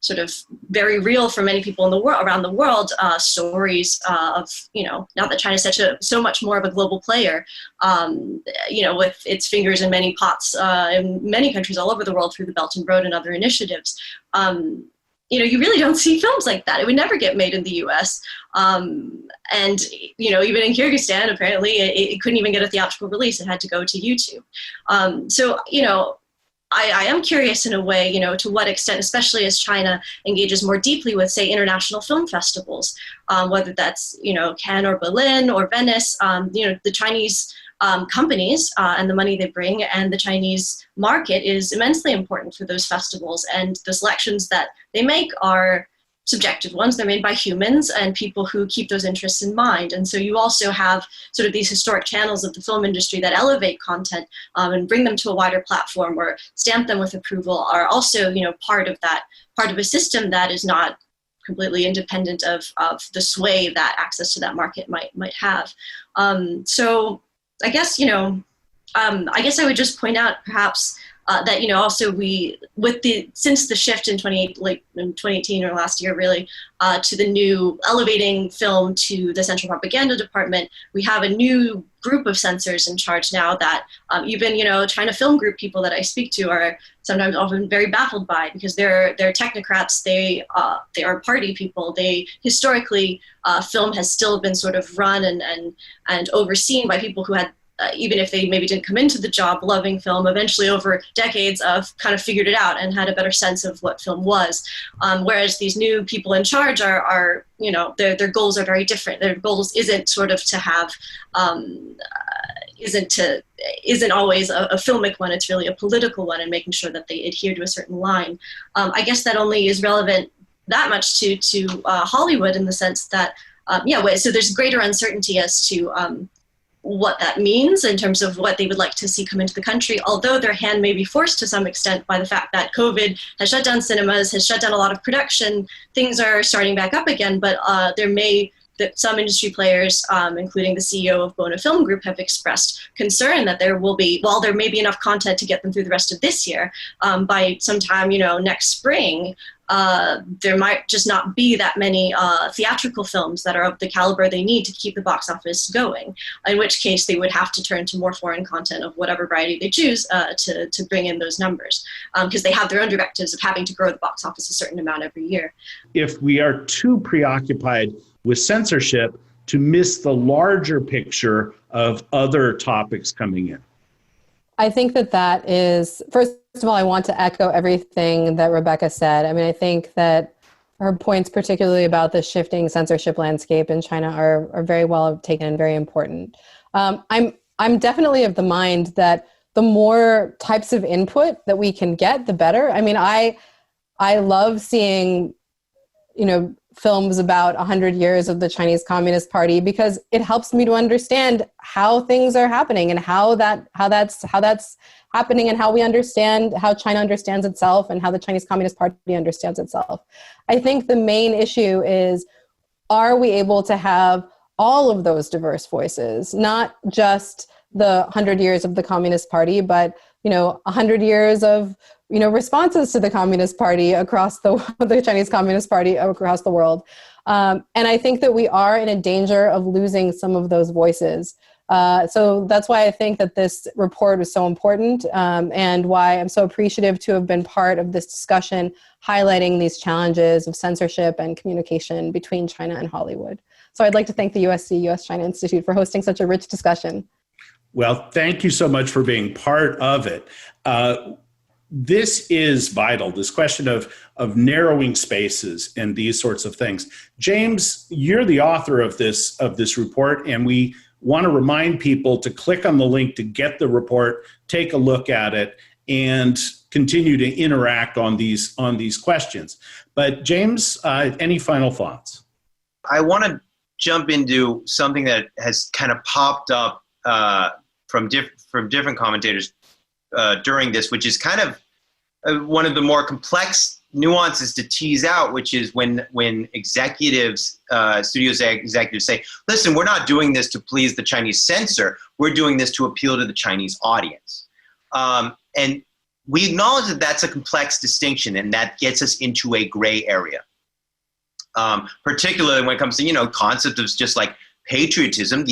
sort of very real for many people in the world, around the world, stories of, now that China's so much more of a global player, with its fingers in many pots in many countries all over the world through the Belt and Road and other initiatives. You really don't see films like that. It would never get made in the US. And, even in Kyrgyzstan, apparently it couldn't even get a theatrical release. It had to go to YouTube. I am curious in a way, to what extent, especially as China engages more deeply with, say, international film festivals, whether that's, Cannes or Berlin or Venice, the Chinese companies and the money they bring, and the Chinese market is immensely important for those festivals. And the selections that they make are subjective ones. They're made by humans and people who keep those interests in mind. And so you also have sort of these historic channels of the film industry that elevate content and bring them to a wider platform, or stamp them with approval, are also, part of a system that is not completely independent of the sway that access to that market might have. So I guess, I would just point out perhaps that, also since the shift in 2018 or last year really, to the new elevating film to the Central Propaganda Department, we have a new group of censors in charge now that even, China Film Group people that I speak to are sometimes often very baffled by, because they're technocrats. They are party people. Historically, film has still been sort of run and overseen by people who had, even if they maybe didn't come into the job loving film, eventually over decades of kind of figured it out and had a better sense of what film was. Whereas these new people in charge are their goals are very different. Their goals isn't sort of to have, isn't always a filmic one. It's really a political one, and making sure that they adhere to a certain line. I guess that only is relevant that much to Hollywood, in the sense that, so there's greater uncertainty as to what that means in terms of what they would like to see come into the country, although their hand may be forced to some extent by the fact that COVID has shut down cinemas, has shut down a lot of production. Things are starting back up again, but there that some industry players, including the CEO of Bona Film Group, have expressed concern that there will be, while there may be enough content to get them through the rest of this year, by sometime, next spring, there might just not be that many theatrical films that are of the caliber they need to keep the box office going, in which case they would have to turn to more foreign content of whatever variety they choose to bring in those numbers, because they have their own directives of having to grow the box office a certain amount every year. If we are too preoccupied with censorship to miss the larger picture of other topics coming in. I think that is, first of all, I want to echo everything that Rebecca said. I mean, I think that her points, particularly about the shifting censorship landscape in China, are very well taken and very important. I'm definitely of the mind that the more types of input that we can get, the better. I mean, I love seeing, films about 100 years of the Chinese Communist Party, because it helps me to understand how things are happening and how that's happening, and how China understands itself and how the Chinese Communist Party understands itself. I think the main issue is, are we able to have all of those diverse voices, not just the 100 years of the Communist Party, but 100 years of responses to the Communist Party across the Chinese Communist Party across the world. And I think that we are in a danger of losing some of those voices. So that's why I think that this report is so important, and why I'm so appreciative to have been part of this discussion, highlighting these challenges of censorship and communication between China and Hollywood. So I'd like to thank the USC, US-China Institute, for hosting such a rich discussion. Well, thank you so much for being part of it. This is vital, this question of narrowing spaces and these sorts of things. James, you're the author of this report, and we want to remind people to click on the link to get the report, take a look at it, and continue to interact on these questions. But James, any final thoughts? I want to jump into something that has kind of popped up from different commentators during this, which is kind of one of the more complex nuances to tease out, which is when executives, studios executives say, listen, we're not doing this to please the Chinese censor, we're doing this to appeal to the Chinese audience. And we acknowledge that that's a complex distinction, and that gets us into a gray area. Particularly when it comes to, concept of just like patriotism,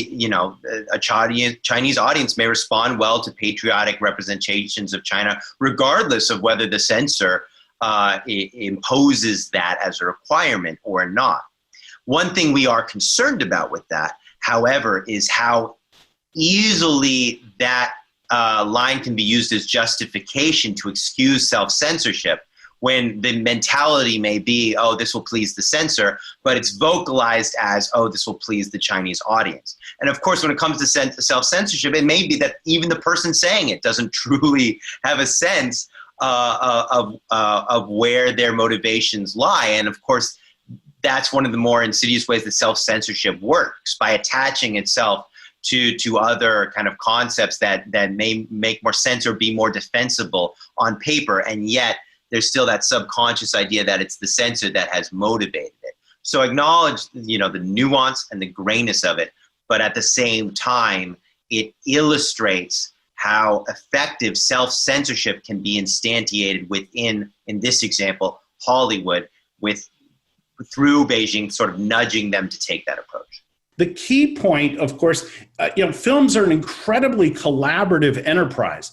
a Chinese audience may respond well to patriotic representations of China, regardless of whether the censor imposes that as a requirement or not. One thing we are concerned about with that, however, is how easily that line can be used as justification to excuse self-censorship, when the mentality may be, oh, this will please the censor, but it's vocalized as, oh, this will please the Chinese audience. And of course, when it comes to self-censorship, it may be that even the person saying it doesn't truly have a sense of where their motivations lie. And of course, that's one of the more insidious ways that self-censorship works, by attaching itself to other kind of concepts that may make more sense or be more defensible on paper, and yet there's still that subconscious idea that it's the censor that has motivated it. So acknowledge, the nuance and the grayness of it, but at the same time, it illustrates how effective self-censorship can be instantiated within, in this example, Hollywood, through Beijing sort of nudging them to take that approach. The key point, of course, films are an incredibly collaborative enterprise.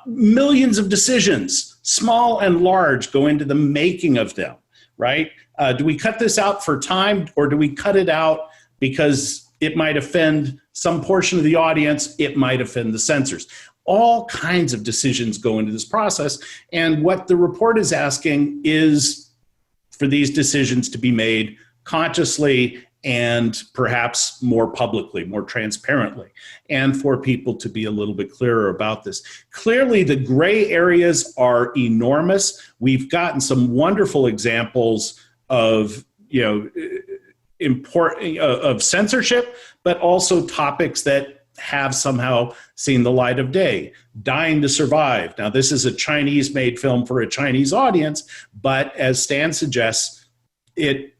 Millions of decisions, small and large, go into the making of them, right? Do we cut this out for time, or do we cut it out because it might offend some portion of the audience? It might offend the censors. All kinds of decisions go into this process. And what the report is asking is for these decisions to be made consciously and perhaps more publicly, more transparently, and for people to be a little bit clearer about this. Clearly, the gray areas are enormous. We've gotten some wonderful examples of, of censorship, but also topics that have somehow seen the light of day. Dying to Survive. Now, this is a Chinese-made film for a Chinese audience, but as Stan suggests, it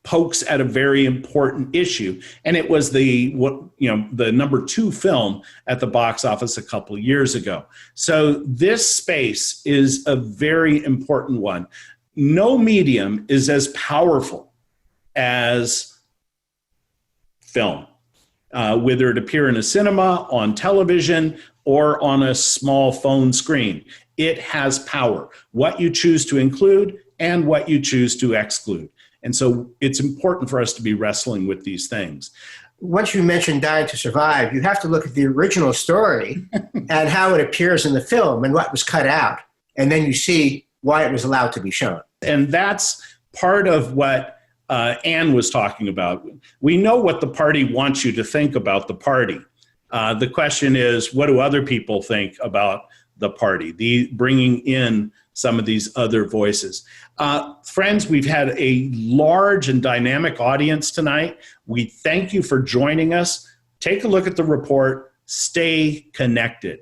pokes at a very important issue. And it was the number 2 film at the box office a couple of years ago. So this space is a very important one. No medium is as powerful as film, whether it appear in a cinema, on television, or on a small phone screen. It has power, what you choose to include and what you choose to exclude. And so it's important for us to be wrestling with these things. Once you mention Dying to Survive, you have to look at the original story and how it appears in the film and what was cut out. And then you see why it was allowed to be shown. And that's part of what Anne was talking about. We know what the party wants you to think about the party. The question is, what do other people think about the party? Bringing in some of these other voices. Friends, we've had a large and dynamic audience tonight. We thank you for joining us. Take a look at the report. Stay connected.